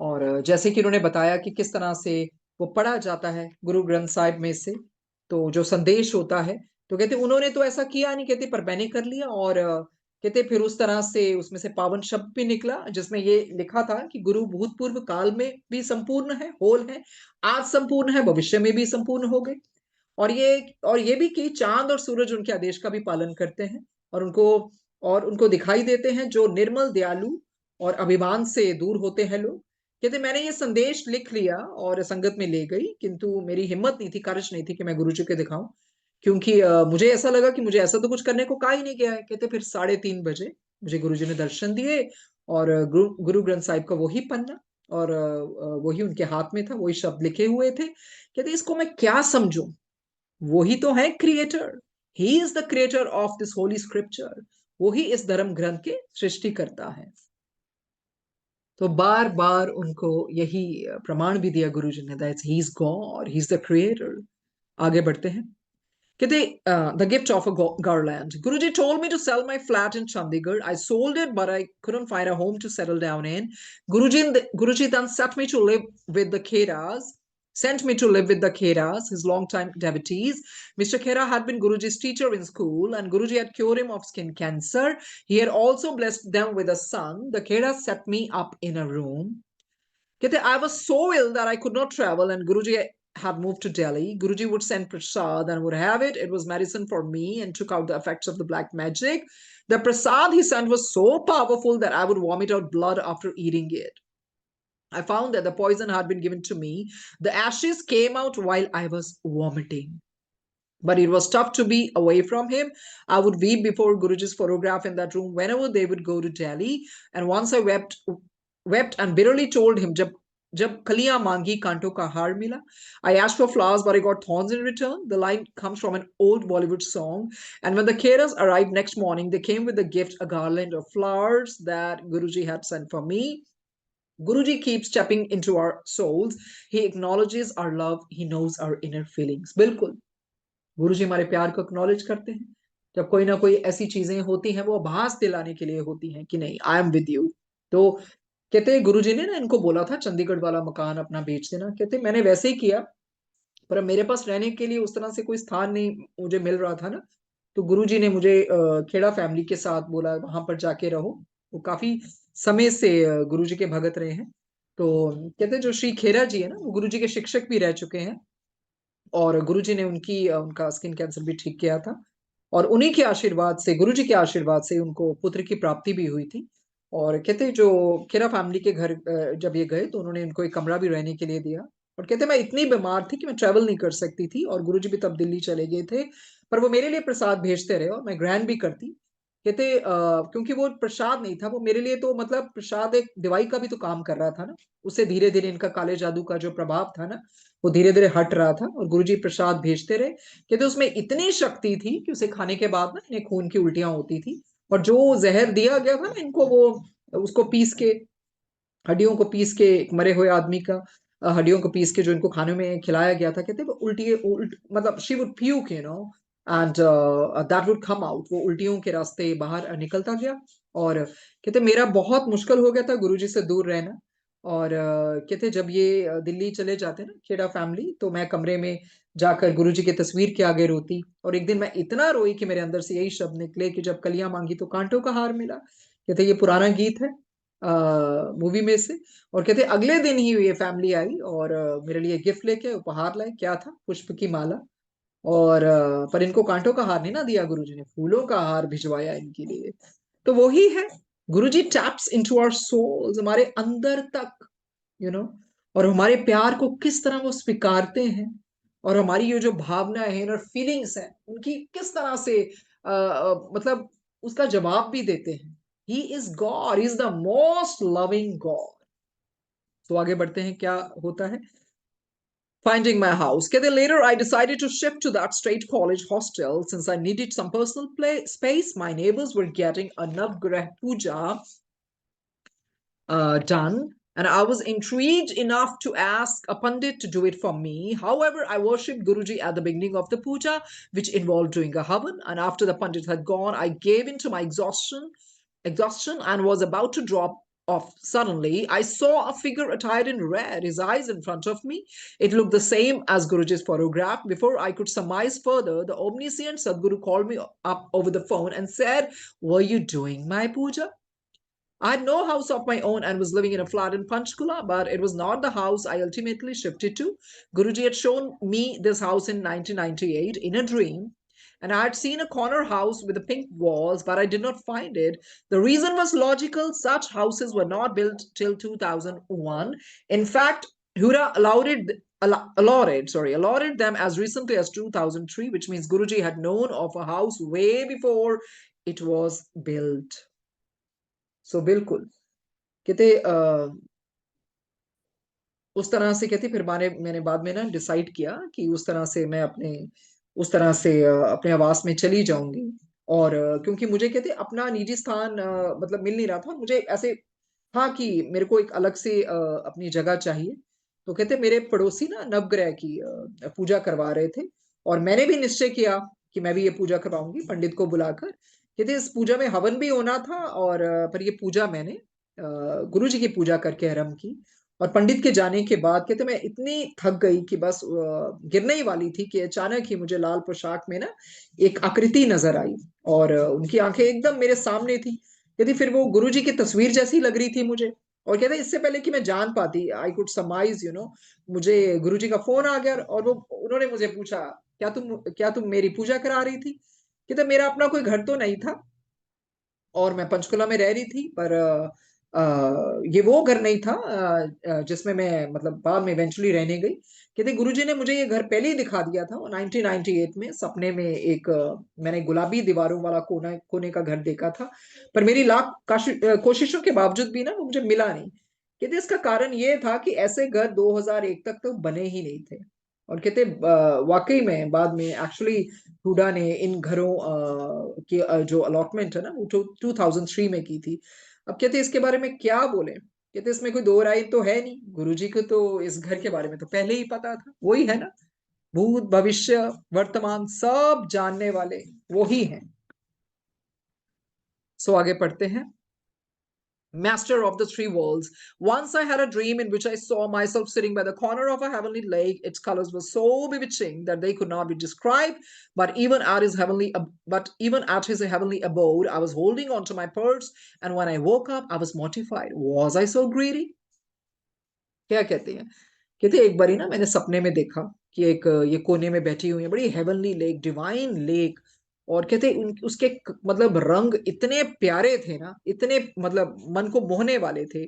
और जैसे कि उन्होंने बताया कि किस तरह से वो पढ़ा जाता है गुरु ग्रंथ साहिब में से, तो जो संदेश होता है, तो कहते उन्होंने तो ऐसा किया नहीं, कहते पर मैंने कर लिया। और कहते फिर उस तरह से उसमें से पावन शब्द भी निकला, जिसमें ये लिखा था कि गुरु भूतपूर्व काल में भी संपूर्ण है, होल है, आज संपूर्ण है, भविष्य में भी संपूर्ण हो गए। और ये भी कि चांद और सूरज उनके आदेश का भी पालन करते हैं, और उनको दिखाई देते हैं जो निर्मल, दयालु और अभिमान से दूर होते हैं लोग। कहते मैंने ये संदेश लिख लिया और संगत में ले गई, किंतु मेरी हिम्मत नहीं थी, कार्य नहीं थी कि मैं गुरुजी को दिखाऊं, क्योंकि मुझे ऐसा लगा कि मुझे ऐसा तो कुछ करने को कहा ही नहीं गया है। कहते फिर 3:30 बजे मुझे गुरुजी ने दर्शन दिए, और गुरु ग्रंथ साहिब का वही पन्ना और वही उनके हाथ में था, वही शब्द लिखे हुए थे। कहते इसको मैं क्या समझूं, वही तो है creator, he is the creator of this Holi scripture, वही इस धर्म ग्रंथ के सृष्टि करता है। तो बार बार उनको यही प्रमाण भी दिया गुरुजी ने, that he is God, he is the creator. आगे बढ़ते हैं। कहते the gift of a garland. Guruji told me to sell my flat in Chandigarh. I sold it, but I couldn't find a home to settle down in. Guruji then sent me to live with the Kheras, his longtime devotees. Mr. Khera had been Guruji's teacher in school, and Guruji had cured him of skin cancer. He had also blessed them with a son. The Kheras set me up in a room. I was so ill that I could not travel, and Guruji had moved to Delhi. Guruji would send prasad and would have it. It was medicine for me and took out the effects of the black magic. The prasad he sent was so powerful that I would vomit out blood after eating it. I found that the poison had been given to me. The ashes came out while I was vomiting. But it was tough to be away from him. I would weep before Guruji's photograph in that room whenever they would go to Delhi. And once I wept and bitterly told him, Jab kaliyan mangi kanto ka har mila. I asked for flowers, but I got thorns in return. The line comes from an old Bollywood song. And when the Kheras arrived next morning, they came with a gift, a garland of flowers that Guruji had sent for me. Guruji keeps stepping into our souls. He acknowledges our love. He knows our inner feelings. बिल्कुल गुरुजी हमारे प्यार को एक्नॉलेज करते हैं। जब कोई ना कोई ऐसी चीजें होती हैं, वो आभास दिलाने के लिए होती हैं कि नहीं, आई एम विद यू। तो कहते गुरुजी ने ना इनको बोला था चंडीगढ़ वाला मकान अपना बेच देना। कहते मैंने वैसे ही किया, पर मेरे पास रहने के लिए उस तरह से कोई स्थान नहीं मुझे मिल रहा था ना। तो गुरुजी ने मुझे खेड़ा फैमिली के साथ बोला वहां पर जाके रहो। वो काफी समय से गुरुजी के भगत रहे हैं। तो कहते जो श्री खेरा जी है ना, वो गुरुजी के शिक्षक भी रह चुके हैं, और गुरुजी ने उनका स्किन कैंसर भी ठीक किया था। और उन्हीं के आशीर्वाद से, गुरुजी के आशीर्वाद से उनको पुत्र की प्राप्ति भी हुई थी। और कहते जो खेरा फैमिली के घर जब ये गए तो उन्होंने इनको एक कमरा भी रहने के लिए दिया। और कहते मैं इतनी बीमार थी कि मैं ट्रेवल नहीं कर सकती थी, और गुरुजी भी तब दिल्ली चले गए थे, पर वो मेरे लिए प्रसाद भेजते रहे और मैं ग्रहण भी करती। कहते क्योंकि वो प्रसाद नहीं था, वो मेरे लिए तो मतलब प्रसाद एक दवाई का भी तो काम कर रहा था ना। उससे धीरे धीरे इनका काले जादू का जो प्रभाव था ना, वो धीरे धीरे हट रहा था, और गुरुजी प्रसाद भेजते रहे। कहते उसमें इतनी शक्ति थी कि उसे खाने के बाद ना इन्हें खून की उल्टियां होती थी। और जो जहर दिया गया था ना इनको, वो उसको पीस के, हड्डियों को पीस के, एक मरे हुए आदमी का हड्डियों को पीस के जो इनको खाने में खिलाया गया था, कहते वो मतलब she would puke, and that would come out. वो उल्टियों के रास्ते बाहर निकलता गया। और कहते मेरा बहुत मुश्किल हो गया था गुरुजी से दूर रहना। और कहते जब ये दिल्ली चले जाते ना खेड़ा फैमिली, तो मैं कमरे में जाकर गुरुजी की तस्वीर के आगे रोती। और एक दिन मैं इतना रोई कि मेरे अंदर से यही शब्द निकले कि जब कलियां मांगी तो कांटों का हार मिला। कहते ये पुराना गीत है मूवी में से। और कहते अगले दिन ही ये फैमिली आई और मेरे लिए गिफ्ट लेके उपहार लाए। क्या था? पुष्प की माला। और पर इनको कांटों का हार नहीं ना दिया गुरुजी ने, फूलों का हार भिजवाया इनके लिए। तो वही है, गुरुजी टैप्स इनटू आवर सोल्स, हमारे अंदर तक, यू नो और हमारे प्यार को किस तरह वो स्वीकारते हैं, और हमारी ये जो भावना है और फीलिंग्स है उनकी किस तरह से मतलब उसका जवाब भी देते हैं। He is God, he is the most loving God. तो आगे बढ़ते हैं, क्या होता है। Finding my house. Then later, I decided to shift to that straight college hostel since I needed some personal space. My neighbors were getting a Navgrah Puja done, and I was intrigued enough to ask a Pandit to do it for me. However, I worshipped Guruji at the beginning of the puja, which involved doing a havan, and after the Pandit had gone, I gave in to my exhaustion and was about to drop off. Suddenly, I saw a figure attired in red, his eyes in front of me. It looked the same as Guruji's photograph. Before I could surmise further, the omniscient Sadguru called me up over the phone and said, "Were you doing my puja?" I had no house of my own and was living in a flat in Panchkula, but it was not the house I ultimately shifted to. Guruji had shown me this house in 1998 in a dream, and I had seen a corner house with the pink walls, but I did not find it. The reason was logical. Such houses were not built till 2001. In fact, Hura allotted them as recently as 2003, which means Guruji had known of a house way before it was built. So बिल्कुल कहते उस तरह से कहते फिर मैंने बाद में ना डिसाइड किया कि उस तरह से मैं उस तरह से अपने आवास में चली जाऊंगी। और क्योंकि मुझे कहते अपना निजी स्थान मतलब मिल नहीं रहा था, और मुझे ऐसे था कि मेरे को एक अलग से अपनी जगह चाहिए। तो कहते मेरे पड़ोसी ना नवग्रह की पूजा करवा रहे थे, और मैंने भी निश्चय किया कि मैं भी ये पूजा करवाऊंगी पंडित को बुलाकर। कहते इस पूजा में हवन भी होना था, और पर ये पूजा मैंने गुरु जी की पूजा करके आरंभ की। और पंडित के जाने के बाद कहते मैं इतनी थक गई कि बस गिरने ही वाली थी कि अचानक ही मुझे लाल पोशाक में ना एक आकृति नजर आई, और उनकी आंखें एकदम मेरे सामने थी। कहती फिर वो गुरुजी की तस्वीर जैसी लग रही थी मुझे। और कहते इससे पहले कि मैं जान पाती, आई कुड समाइज, मुझे गुरुजी का फोन आ गया, और वो उन्होंने मुझे पूछा, क्या तुम मेरी पूजा करा रही थी? कहते मेरा अपना कोई घर तो नहीं था, और मैं पंचकुला में रह रही थी, पर ये वो घर नहीं था जिसमें मैं मतलब बाद में इवेंचुअली रहने गई। कहते गुरुजी ने मुझे ये घर पहले ही दिखा दिया था। 1998 में सपने में मैंने गुलाबी दीवारों वाला कोने का घर देखा था, पर मेरी लाख कोशिशों के बावजूद भी ना वो मुझे मिला नहीं। कहते इसका कारण ये था कि ऐसे घर 2001 तक तो बने ही नहीं थे। और कहते वाकई में बाद में एक्चुअली हुडा ने इन घरों की जो अलॉटमेंट है ना वो 2003 में की थी। अब कहते इसके बारे में क्या बोले। कहते इसमें कोई दो राय तो है नहीं, गुरुजी को तो इस घर के बारे में तो पहले ही पता था। वही है ना, भूत भविष्य वर्तमान सब जानने वाले वही हैं। सो आगे पढ़ते हैं। master of the three worlds. Once I had a dream in which I saw myself sitting by the corner of a heavenly lake. Its colors were so bewitching that they could not be described. But even at his heavenly abode, I was holding on to my purse, and when I woke up, I was mortified. Was I so greedy? क्या कहते हैं? कहते एक बारी ना मैंने सपने में देखा कि एक ये कोने में बैठी हुई है बड़ी हेवनली लेक, डिवाइन लेक। और कहते उसके मतलब रंग इतने प्यारे थे ना, इतने मतलब मन को मोहने वाले थे।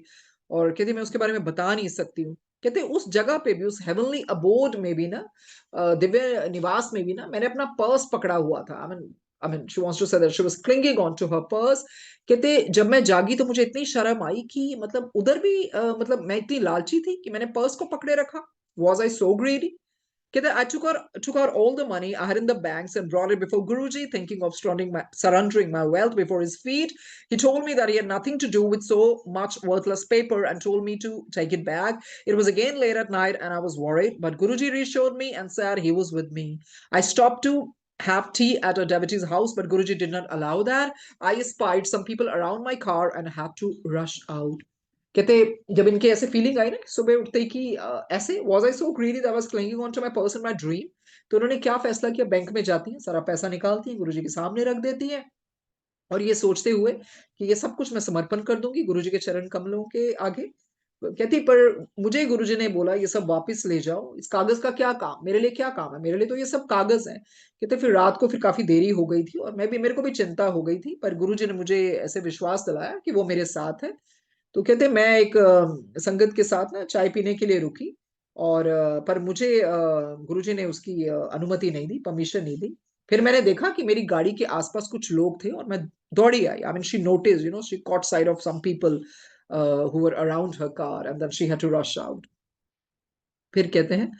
और कहते मैं उसके बारे में बता नहीं सकती हूँ। कहते उस जगह पे भी, उस हेवनली अबोर्ड में भी ना, दिव्य निवास में भी ना, मैंने अपना पर्स पकड़ा हुआ था। I mean she wants to say that she was clinging on to her purse. कहते जब मैं जागी तो मुझे इतनी शर्म आई कि मतलब उधर भी मतलब मैं इतनी लालची थी कि मैंने पर्स को पकड़े रखा। Was I so greedy? कहते I took out all the money I had in the banks and brought it before Guruji, thinking of surrendering my wealth before his feet. He told me that he had nothing to do with so much worthless paper and told me to take it back. It was again late at night and I was worried, but Guruji reassured me and said he was with me. I stopped to have tea at a devotee's house, but Guruji did not allow that. I spied some people around my car and had to rush out. कहते जब इनके ऐसे फीलिंग आई ना सुबह उठते ही कि ऐसे was I so greedy that was clinging on to my purse in my dream, तो उन्होंने क्या फैसला किया? बैंक में जाती हैं, सारा पैसा निकालती हैं, गुरुजी के सामने रख देती हैं, और ये सोचते हुए कि ये सब कुछ मैं समर्पण कर दूंगी गुरुजी के चरण कमलों के आगे। कहती पर मुझे गुरुजी ने बोला ये सब वापस ले जाओ, इस कागज का क्या काम, मेरे लिए क्या काम है, मेरे लिए तो ये सब कागज है। कहते फिर रात को फिर काफी देरी हो गई थी और मेरे को भी चिंता हो गई थी, पर गुरुजी ने मुझे ऐसे विश्वास दिलाया कि वो मेरे साथ है। तो कहते मैं एक संगत के साथ ना चाय पीने के लिए रुकी, और पर मुझे गुरुजी ने उसकी अनुमति नहीं दी, परमिशन नहीं दी। फिर मैंने देखा कि मेरी गाड़ी के आसपास कुछ लोग थे और मैं दौड़ी आई। I mean she notice, she caught side of some people who were around her car, and then she had to rush out. फिर कहते हैं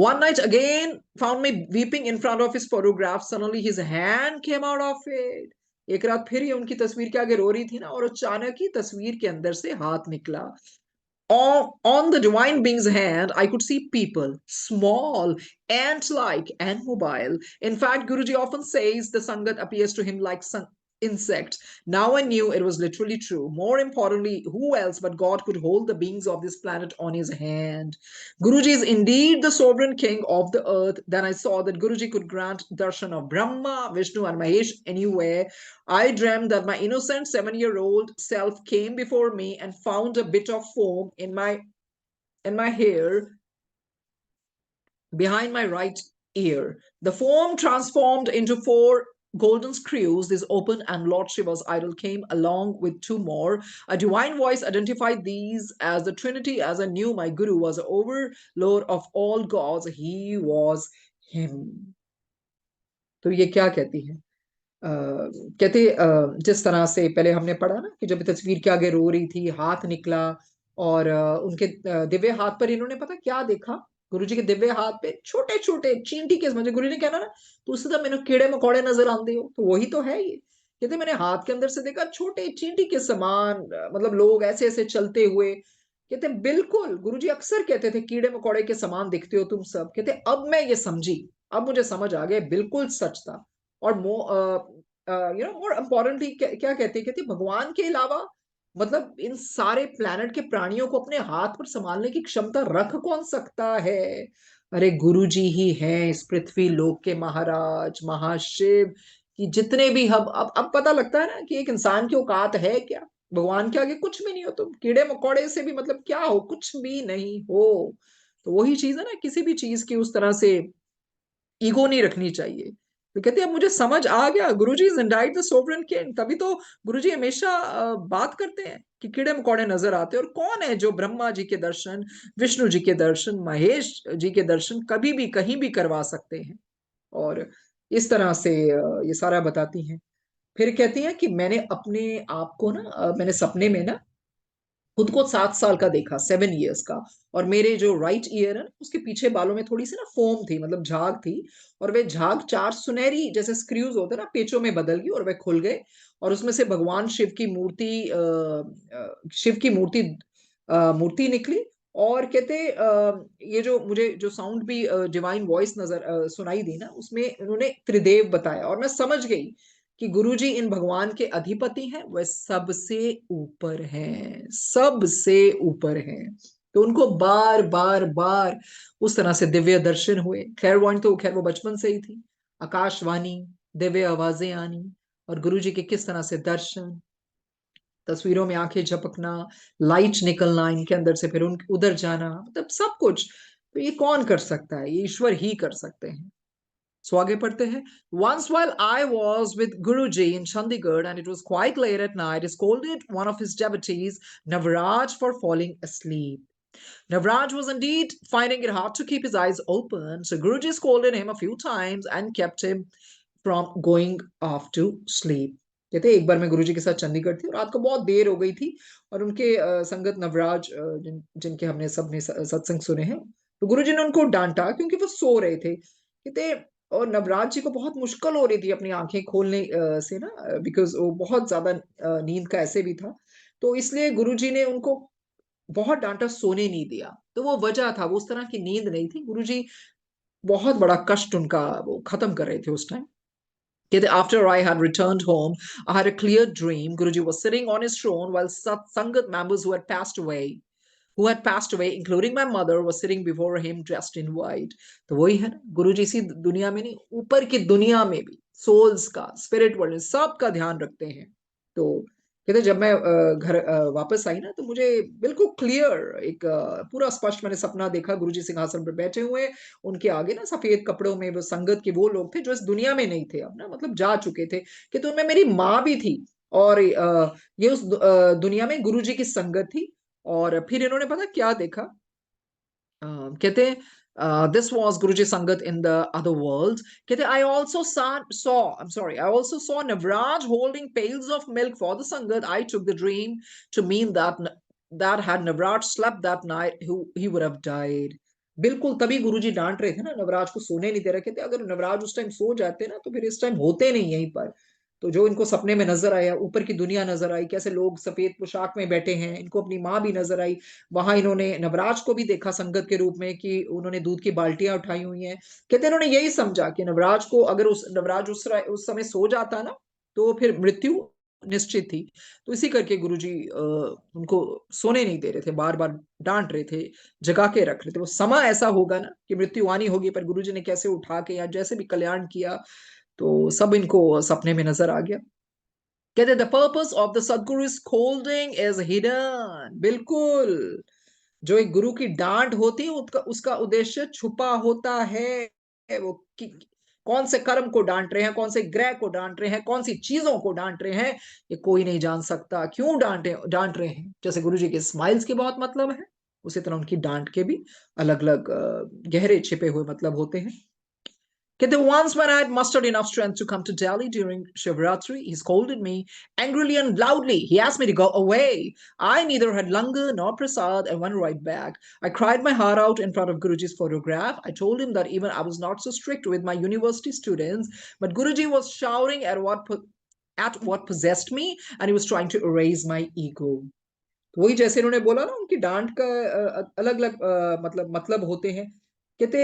one night again found me weeping in front of his photograph. Suddenly his hand came out of it. एक रात फिर ये उनकी तस्वीर के आगे रो रही थी ना, और अचानक ही तस्वीर के अंदर से हाथ निकला। On the divine being's hand, I could see people, small, ant-like, and mobile. In fact, Guruji often says the Sangat appears to him like insects. Now I knew it was literally true. More importantly, who else but God could hold the beings of this planet on his hand? Guruji is indeed the sovereign king of the earth. Then I saw that Guruji could grant darshan of Brahma, Vishnu, and Mahesh anywhere. I dreamed that my innocent 7-year-old self came before me and found a bit of foam in my hair behind my right ear. The foam transformed into 4 golden screws. This opened, and Lord Shiva's idol came along with 2 more. A divine voice identified these as the Trinity. As I knew my Guru was the overlord of all gods, he was him. तो ये क्या कहती है? कहते जिस तरह से पहले हमने पढ़ा ना कि जब तस्वीर के आगे रो रही थी, हाथ निकला, और उनके दिव्य हाथ पर इन्होंने पता क्या देखा? गुरुजी के दिव्य हाथ पे छोटे छोटे चींटी के, मतलब गुरु ने कहना ना तो उससे तो मैंने कीड़े मकोड़े नजर आते हो, तो वही तो है ये। कहते मैंने हाथ के अंदर से देखा छोटे चींटी के समान, मतलब लोग ऐसे ऐसे चलते हुए। कहते बिल्कुल गुरुजी अक्सर कहते थे कीड़े मकोड़े के समान दिखते हो तुम सब। कहते अब मैं ये समझी, अब मुझे समझ आ गया, बिल्कुल सच था। और मोर इम्पोर्टेंटली क्या कहते भगवान के अलावा मतलब इन सारे प्लैनेट के प्राणियों को अपने हाथ पर संभालने की क्षमता रख कौन सकता है? अरे गुरु जी ही हैं इस पृथ्वी लोक के महाराज, महाशिव। कि जितने भी हम अब पता लगता है ना कि एक इंसान की औकात है क्या? भगवान के आगे कुछ भी नहीं हो, तुम कीड़े मकोड़े से भी मतलब क्या हो? कुछ भी नहीं हो। तो वही चीज है ना, किसी भी चीज की उस तरह से ईगो नहीं रखनी चाहिए। तो कहते हैं अब मुझे समझ आ गया, गुरुजी इज इंडाइट द सोवरेन किंग। तभी तो गुरुजी हमेशा बात करते हैं कि कीड़े मकोड़े नजर आते हैं, और कौन है जो ब्रह्मा जी के दर्शन, विष्णु जी के दर्शन, महेश जी के दर्शन कभी भी कहीं भी करवा सकते हैं। और इस तरह से ये सारा बताती हैं। फिर कहती हैं कि मैंने अपने आप को ना मैंने सपने में ना खुद को 7 साल का देखा, 7 years का। और मेरे जो राइट ईयर है ना उसके पीछे बालों में थोड़ी सी ना फोम थी, मतलब झाग थी। और वे झाग 4 सुनहरी जैसे स्क्रूज होते ना पेचों में बदल गई, और वे खुल गए, और उसमें से भगवान शिव की मूर्ति मूर्ति निकली। और कहते ये जो मुझे जो साउंड भी डिवाइन वॉइस नजर सुनाई दी ना, उसमें उन्होंने त्रिदेव बताया, और मैं समझ गई कि गुरुजी इन भगवान के अधिपति हैं, वह सबसे ऊपर हैं, सबसे ऊपर हैं। तो उनको बार बार बार उस तरह से दिव्य दर्शन हुए। क्लैरवॉयंट तो खैर वो बचपन से ही थी, आकाशवाणी, दिव्य आवाजें आनी, और गुरुजी के किस तरह से दर्शन, तस्वीरों में आंखें झपकना, लाइट निकलना इनके अंदर से, फिर उन उधर जाना, मतलब सब कुछ। तो ये कौन कर सकता है? ये ईश्वर ही कर सकते हैं। सो आगे पढ़ते हैं। Once while I was with Guruji in Chandigarh and it was quite late at night, I scolded one of his devotees, Navraj, for falling asleep. Navraj was indeed finding it hard to keep his eyes open, so Guruji scolded him a few times and kept him from going off to sleep. कहते एक बार मैं गुरुजी के साथ चंडीगढ़ थी और रात को बहुत देर हो गई थी, और उनके संगत नवराज, जिनके हमने सबने सत्संग सुने हैं, तो गुरुजी ने उनको डांटा क्योंकि वो सो रहे थे। कहते और नवराज जी को बहुत मुश्किल हो रही थी अपनी आंखें खोलने से ना, बिकॉज वो बहुत ज्यादा नींद का ऐसे भी था। तो इसलिए गुरुजी ने उनको बहुत डांटा, सोने नहीं दिया। तो वो वजह था, वो उस तरह की नींद नहीं थी। गुरुजी बहुत बड़ा कष्ट उनका वो खत्म कर रहे थे उस टाइम। कहते after I had returned home, I had a clear dream. Guruji was sitting on his throne while Sangat members who had passed away, including my mother, was sitting before him dressed in white. तो वही है ना, गुरुजी इसी दुनिया में नहीं, ऊपर की दुनिया में भी सोल्स का, स्पिरिट वर्ल्ड, सब का ध्यान रखते हैं। तो कहते जब मैं घर वापस आई ना, तो मुझे बिल्कुल क्लियर एक पूरा स्पष्ट मैंने सपना देखा। गुरुजी सिंहासन पर बैठे हुए, उनके आगे ना सफेद कपड़ों में वो संगत के वो लोग थे जो इस दुनिया में नहीं थे, अब ना मतलब जा चुके थे। कि तो उनमें मेरी माँ भी थी, और ये उस दुनिया में गुरुजी की संगत थी। और फिर इन्होंने पता क्या देखा? कहते this was Guruji Sangat in the other world. कहते I also saw Navraj holding pails of milk for the Sangat. I took the dream to mean that had Navraj slept that night, he would have died. बिल्कुल तभी गुरुजी डांट रहे थे ना, नवराज को सोने नहीं दे रखे थे। अगर नवराज उस टाइम सो जाते ना, तो फिर इस टाइम होते नहीं यहीं पर। तो जो इनको सपने में नजर आया, ऊपर की दुनिया नजर आई, कैसे लोग सफेद पोशाक में बैठे हैं, इनको अपनी माँ भी नजर आई। वहां इन्होंने नवराज को भी देखा संगत के रूप में, कि उन्होंने दूध की बाल्टियां उठाई हुई हैं। कहते इन्होंने यही समझा कि नवराज को, अगर नवराज उस समय सो जाता ना, तो फिर मृत्यु निश्चित थी। तो इसी करके गुरुजी उनको सोने नहीं दे रहे थे, बार बार डांट रहे थे, जगा के रख रहे थे। वो समय ऐसा होगा ना कि मृत्यु आनी होगी, पर गुरुजी ने कैसे उठा के या जैसे भी कल्याण किया, तो सब इनको सपने में नजर आ गया। कहते द पर्पस ऑफ द सदगुरु स्कोल्डिंग इज हिडन। बिल्कुल, जो एक गुरु की डांट होती है, उसका उद्देश्य छुपा होता है। वो कौन से कर्म को डांट रहे हैं, कौन से ग्रह को डांट रहे हैं, कौन सी चीजों को डांट रहे हैं, ये कोई नहीं जान सकता। क्यों डांट रहे हैं? जैसे गुरु जी के स्माइल्स के बहुत मतलब है, उसी तरह उनकी डांट के भी अलग अलग गहरे छिपे हुए मतलब होते हैं। कहते once when I had mustered enough strength to come to Delhi during Shivratri, he scolded me angrily and loudly. He asked me to go away. I neither had langar nor prasad and went right back. I cried my heart out in front of Guruji's photograph. I told him that even I was not so strict with my university students, but Guruji was shouting at what possessed me, and he was trying to erase my ego. तो वही जैसे इन्होंने बोला ना, उनकी डांट का अलग अलग मतलब होते हैं। कहते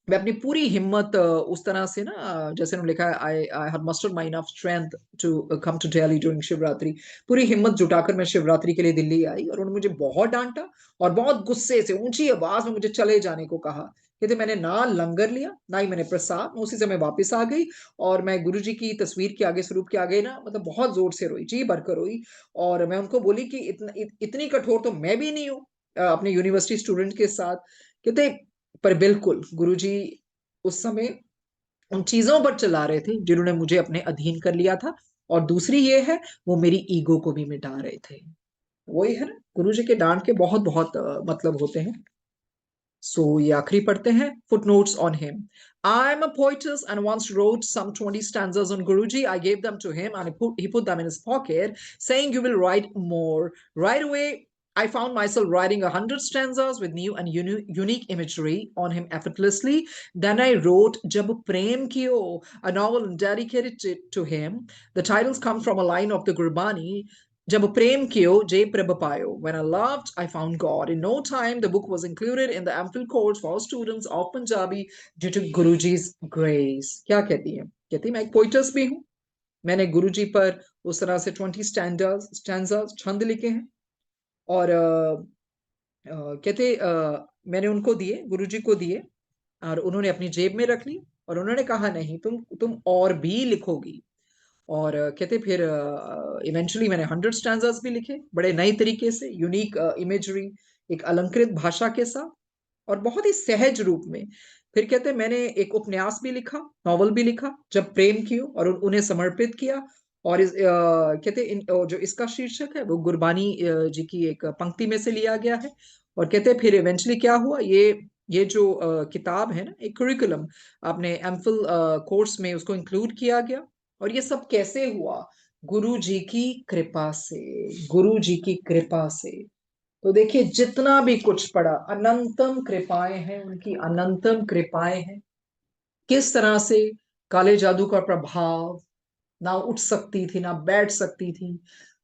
मैं अपनी पूरी हिम्मत उस तरह से ना, जैसे उन्होंने लिखा है, I had mustered my enough strength to come to Delhi during Shivratri. पूरी हिम्मत जुटाकर मैं शिवरात्रि के लिए दिल्ली आई, और उन्होंने मुझे बहुत डांटा और बहुत गुस्से से ऊंची आवाज में मुझे चले जाने को कहा। कहते मैंने ना लंगर लिया, ना ही मैंने प्रसाद। उसी समय वापस आ गई, और मैं गुरुजी की तस्वीर के आगे, स्वरूप के आगे ना, मतलब बहुत जोर से रोई, जी भरकर रोई। और मैं उनको बोली कि इतनी कठोर तो मैं भी नहीं हूँ अपने यूनिवर्सिटी स्टूडेंट के साथ। कहते पर बिल्कुल गुरुजी उस समय उन चीजों पर चला रहे थे जिन्होंने मुझे अपने अधीन कर लिया था, और दूसरी ये है, वो मेरी ईगो को भी मिटा रहे थे। वही है ना, गुरुजी के डांट के बहुत बहुत मतलब होते हैं। सो ये आखिरी पढ़ते हैं, footnotes on him. I am a poetess and once wrote some 20 stanzas on Guruji. I gave them to him and he put them in his pocket, saying, "You will write more." Right away, I found myself writing 100 stanzas with new and unique imagery on him effortlessly. Then I wrote Jab Prem Kiyo, a novel dedicated to him. The titles come from a line of the Gurbani. जब प्रेम कियो जय प्रभ पायो. When I loved, I found God. In no time, the book was included in the MPhil course for students of Punjabi due to Guruji's grace. क्या कहती है? कहती मैं एक पोइटस भी हूँ, मैंने गुरुजी पर उस तरह से 20 स्टैंजास छंद लिखे हैं और कहते मैंने उनको दिए, गुरुजी को दिए और उन्होंने अपनी जेब में रख ली और उन्होंने कहा नहीं तुम और भी लिखोगी। और कहते फिर इवेंचुअली मैंने 100 स्टैंजास भी लिखे बड़े नए तरीके से, यूनिक इमेजरी, एक अलंकृत भाषा के साथ और बहुत ही सहज रूप में। फिर कहते मैंने एक उपन्यास भी लिखा, नॉवल भी लिखा, जब प्रेम कियो, और उन्हें समर्पित किया। और कहते जो इसका शीर्षक है वो गुरबानी जी की एक पंक्ति में से लिया गया है। और कहते फिर इवेंचुअली क्या हुआ, ये जो किताब है ना, एक करिकुलम आपने एमफिल कोर्स में उसको इंक्लूड किया गया। और ये सब कैसे हुआ? गुरु जी की कृपा से, गुरु जी की कृपा से। तो देखिए जितना भी कुछ पड़ा, अनंतम कृपाएं हैं, उनकी अनंतम कृपाएं हैं। किस तरह से काले जादू का प्रभाव, ना उठ सकती थी ना बैठ सकती थी,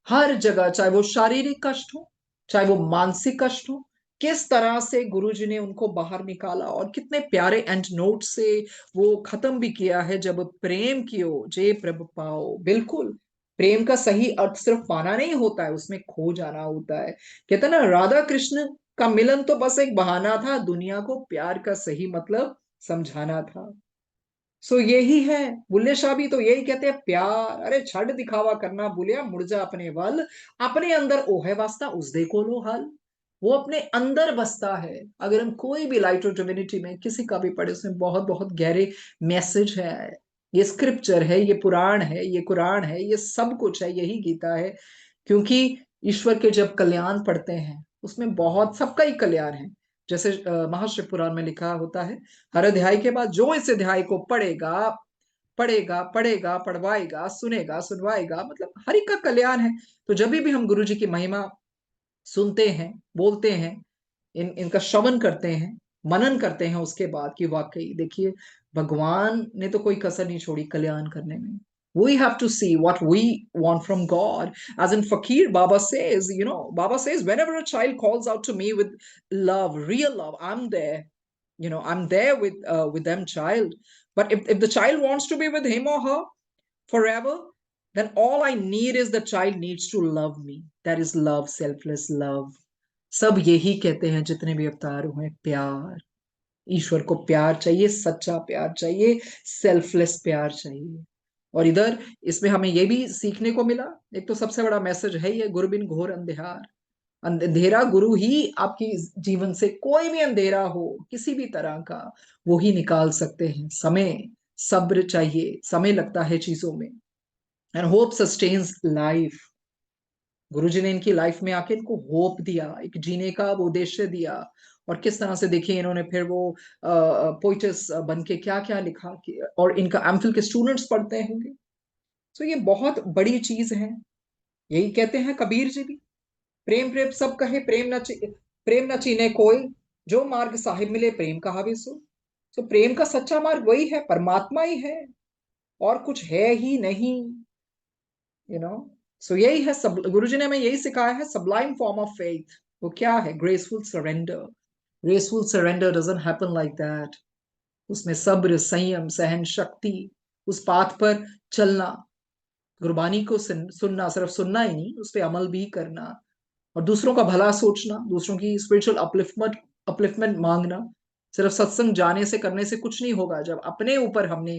हर जगह, चाहे वो शारीरिक कष्ट हो चाहे वो मानसिक कष्ट हो, किस तरह से गुरुजी ने उनको बाहर निकाला और कितने प्यारे एंड नोट से वो खत्म भी किया है, जब प्रेम कियो जे प्रभु पाओ। बिल्कुल, प्रेम का सही अर्थ सिर्फ पाना नहीं होता है, उसमें खो जाना होता है। कहते ना, राधा कृष्ण का मिलन तो बस एक बहाना था, दुनिया को प्यार का सही मतलब समझाना था। सो यही है, बुल्ले शाह भी तो यही कहते हैं, प्यार अरे छड़ दिखावा करना बुलिया, मुड़ जा अपने वल, अपने अंदर ओहे वास्ता उस दे को लो हाल। वो अपने अंदर बसता है। अगर हम कोई भी लाइट ऑफ डिविनिटी में किसी का भी पढ़े, उसमें बहुत बहुत गहरे मैसेज है। ये स्क्रिप्चर है, ये पुराण है, ये कुरान है, ये सब कुछ है, यही गीता है। क्योंकि ईश्वर के जब कल्याण पढ़ते हैं, उसमें बहुत सबका ही कल्याण है। जैसे महाशिव पुराण में लिखा होता है, हर अध्याय के बाद जो इस अध्याय को पढ़ेगा, पढ़ेगा, पढ़वाएगा, सुनेगा, सुनवाएगा, मतलब हर एक का कल्याण है। तो जब भी हम गुरु जी की महिमा सुनते हैं, बोलते हैं, इनका श्रवण करते हैं, मनन करते हैं, उसके बाद कि वाकई देखिए भगवान ने तो कोई कसर नहीं छोड़ी कल्याण करने में। We have to see what we want from God. As in Fakir Baba says, Baba says, whenever a child calls out to me with love, real love, I'm there. I'm there with them child. But if the child wants to be with him or her forever, then all I need is the child needs to love me. That is love, selfless love. सब यही कहते हैं जितने भी अवतार हुए, प्यार। ईश्वर को प्यार चाहिए, सच्चा प्यार चाहिए, सेल्फलेस प्यार चाहिए। और इधर इसमें हमें ये भी सीखने को मिला, एक तो सबसे बड़ा मैसेज है ये, गुरबिन घोर अंधेर। अंधेरा गुरु ही आपकी जीवन से, कोई भी अंधेरा हो किसी भी तरह का, वो ही निकाल सकते हैं। समय, सब्र चाहिए, समय लगता है चीजों में। And hope sustains life. Guruji ने इनकी लाइफ में आके इनको होप दिया, एक जीने का वो उद्देश्य दिया। और किस तरह से देखिए इन्होंने फिर वो पोइटस बन के क्या क्या लिखा और इनका एमफिल के स्टूडेंट्स पढ़ते होंगे। तो ये बहुत बड़ी चीज है। यही कहते हैं कबीर जी भी, प्रेम प्रेम सब कहे, प्रेम न चीने कोई, जो मार्ग साहिब मिले प्रेम कहा भी सो। तो प्रेम का सच्चा मार्ग वही है, परमात्मा ही है, और कुछ है ही नहीं। यू नो सो यही है, सब गुरुजी ने हमें यही सिखाया है, सबलाइम फॉर्म ऑफ फेथ। वो क्या है? Graceful surrender. Graceful surrender doesn't happen like that. उसमें सब्र, संयम, सहन शक्ति, उस पाथ पर चलना, गुरबानी को सुनना, सिर्फ सुनना ही नहीं, उस पर अमल भी करना, और दूसरों का भला सोचना, दूसरों की स्पिरिचुअल अपलिफ्टमेंट मांगना। सिर्फ सत्संग जाने से करने से कुछ नहीं होगा जब अपने ऊपर हमने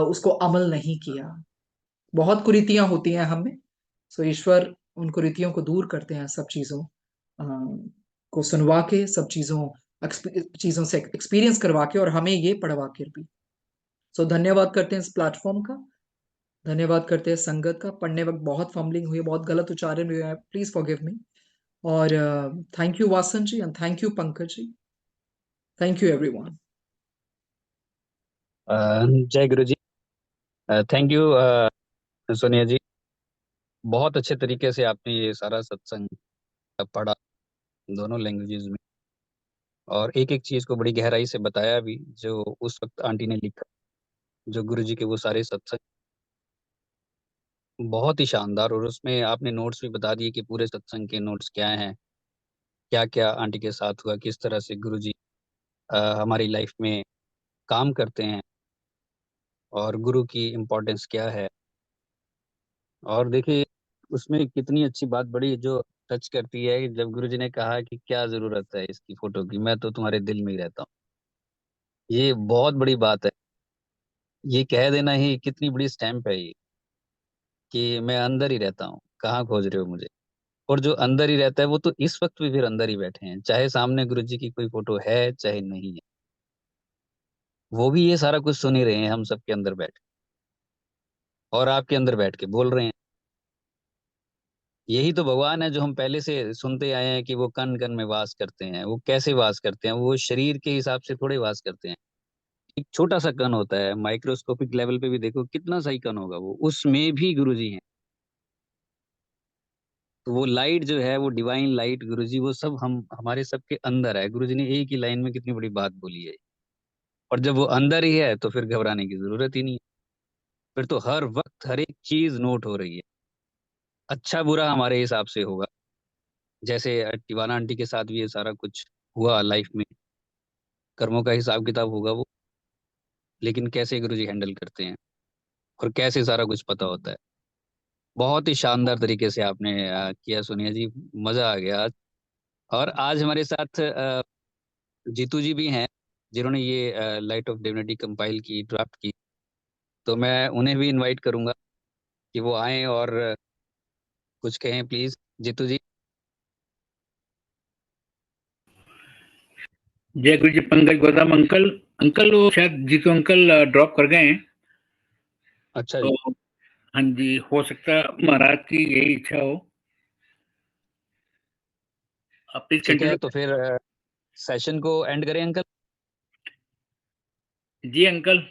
उसको अमल नहीं किया। बहुत कुरीतियां होती हैं हमें। सो ईश्वर उन कुरीतियों को दूर करते हैं, सब चीजों को सुनवा के, सब चीजों से एक्सपीरियंस करवा के, और हमें ये पढ़वा के भी। सो धन्यवाद करते हैं इस प्लेटफॉर्म का, धन्यवाद करते हैं संगत का। पढ़ने वक्त बहुत फंबलिंग हुई है, बहुत गलत उच्चारण भी हुआ है, प्लीज फॉरगिव मी। और thank you Vasan ji, and thank you Pankaj ji, thank you everyone. जय गुरु जी। थैंक यू सोनिया जी, बहुत अच्छे तरीके से आपने ये सारा सत्संग पढ़ा दोनों लैंग्वेजेस में, और एक एक चीज को बड़ी गहराई से बताया भी, जो उस वक्त आंटी ने लिखा, जो गुरु जी के वो सारे सत्संग बहुत ही शानदार। और उसमें आपने नोट्स भी बता दिए कि पूरे सत्संग के नोट्स क्या हैं, क्या क्या आंटी के साथ हुआ, किस तरह से गुरु जी हमारी लाइफ में काम करते हैं, और गुरु की इम्पोर्टेंस क्या है। और देखिए उसमें कितनी अच्छी बात बड़ी जो टच करती है कि जब गुरुजी ने कहा कि क्या जरूरत है इसकी फोटो की, मैं तो तुम्हारे दिल में ही रहता हूँ। ये बहुत बड़ी बात है। ये कह देना ही कितनी बड़ी स्टैम्प है ये, कि मैं अंदर ही रहता हूँ, कहाँ खोज रहे हो मुझे। और जो अंदर ही रहता है वो तो इस वक्त भी फिर अंदर ही बैठे हैं, चाहे सामने गुरुजी की कोई फोटो है चाहे नहीं है, वो भी ये सारा कुछ सुन ही रहे हैं हम सबके अंदर बैठ, और आपके अंदर बैठ के बोल रहे हैं। यही तो भगवान है जो हम पहले से सुनते आए हैं कि वो कण कण में वास करते हैं। वो कैसे वास करते हैं? वो शरीर के हिसाब से थोड़े वास करते हैं। एक छोटा सा कण होता है, माइक्रोस्कोपिक लेवल पे भी देखो कितना सा ही कण होगा, वो उसमें भी गुरुजी हैं। तो वो लाइट जो है, वो डिवाइन लाइट गुरुजी, वो सब हम हमारे सबके अंदर है। गुरुजी ने एक ही लाइन में कितनी बड़ी बात बोली है। और जब वो अंदर ही है तो फिर घबराने की जरूरत ही नहीं है। फिर तो हर वक्त हर एक चीज नोट हो रही है, अच्छा बुरा हमारे हिसाब से होगा। जैसे टिवाना आंटी के साथ भी ये सारा कुछ हुआ लाइफ में, कर्मों का हिसाब किताब होगा वो, लेकिन कैसे गुरुजी हैंडल करते हैं और कैसे सारा कुछ पता होता है। बहुत ही शानदार तरीके से आपने किया सोनिया जी, मजा आ गया आज। और आज हमारे साथ जीतू जी भी हैं, जिन्होंने ये लाइट ऑफ डिविनिटी कंपाइल की, ड्राफ्ट की। तो मैं उन्हें भी इनवाइट करूंगा कि वो आएं और कुछ कहें, प्लीज जीतू जी। जय गुरु जी। पंकज गौतम अंकल, अंकल वो शायद जीतू अंकल ड्रॉप कर गए हैं। अच्छा तो जी। हाँ जी, हो सकता है महाराज की यही इच्छा हो। आप प्लीज ठीक है, कंटिन्यू। तो फिर सेशन को एंड करें अंकल। जी अंकल,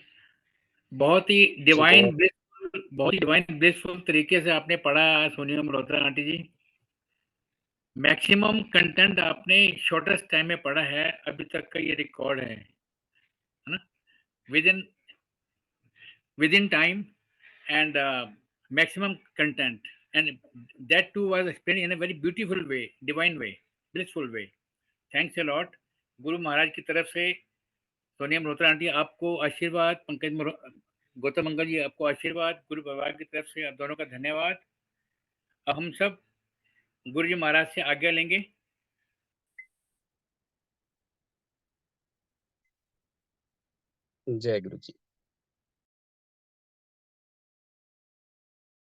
बहुत ही ठीक है। डिवाइन ब्लेसफुल, बहुत ही डिवाइन ब्लेसफुल तरीके से आपने पढ़ा सोनिया मल्होत्रा आंटी जी। मैक्सिमम कंटेंट आपने शॉर्टेस्ट टाइम में पढ़ा है, अभी तक का ये रिकॉर्ड है ना? With in time and maximum content, and that too was explained in a very beautiful way, divine way, blissful way. Thanks a lot. Guru Maharaj की तरफ से सोनिया मल्होत्रा आंटी आपको आशीर्वाद, गौतम अंकल जी आपको आशीर्वाद, गुरु विभाग की तरफ से आप दोनों का धन्यवाद। अब हम सब गुरु जी महाराज से आज्ञा लेंगे। जय गुरु जी।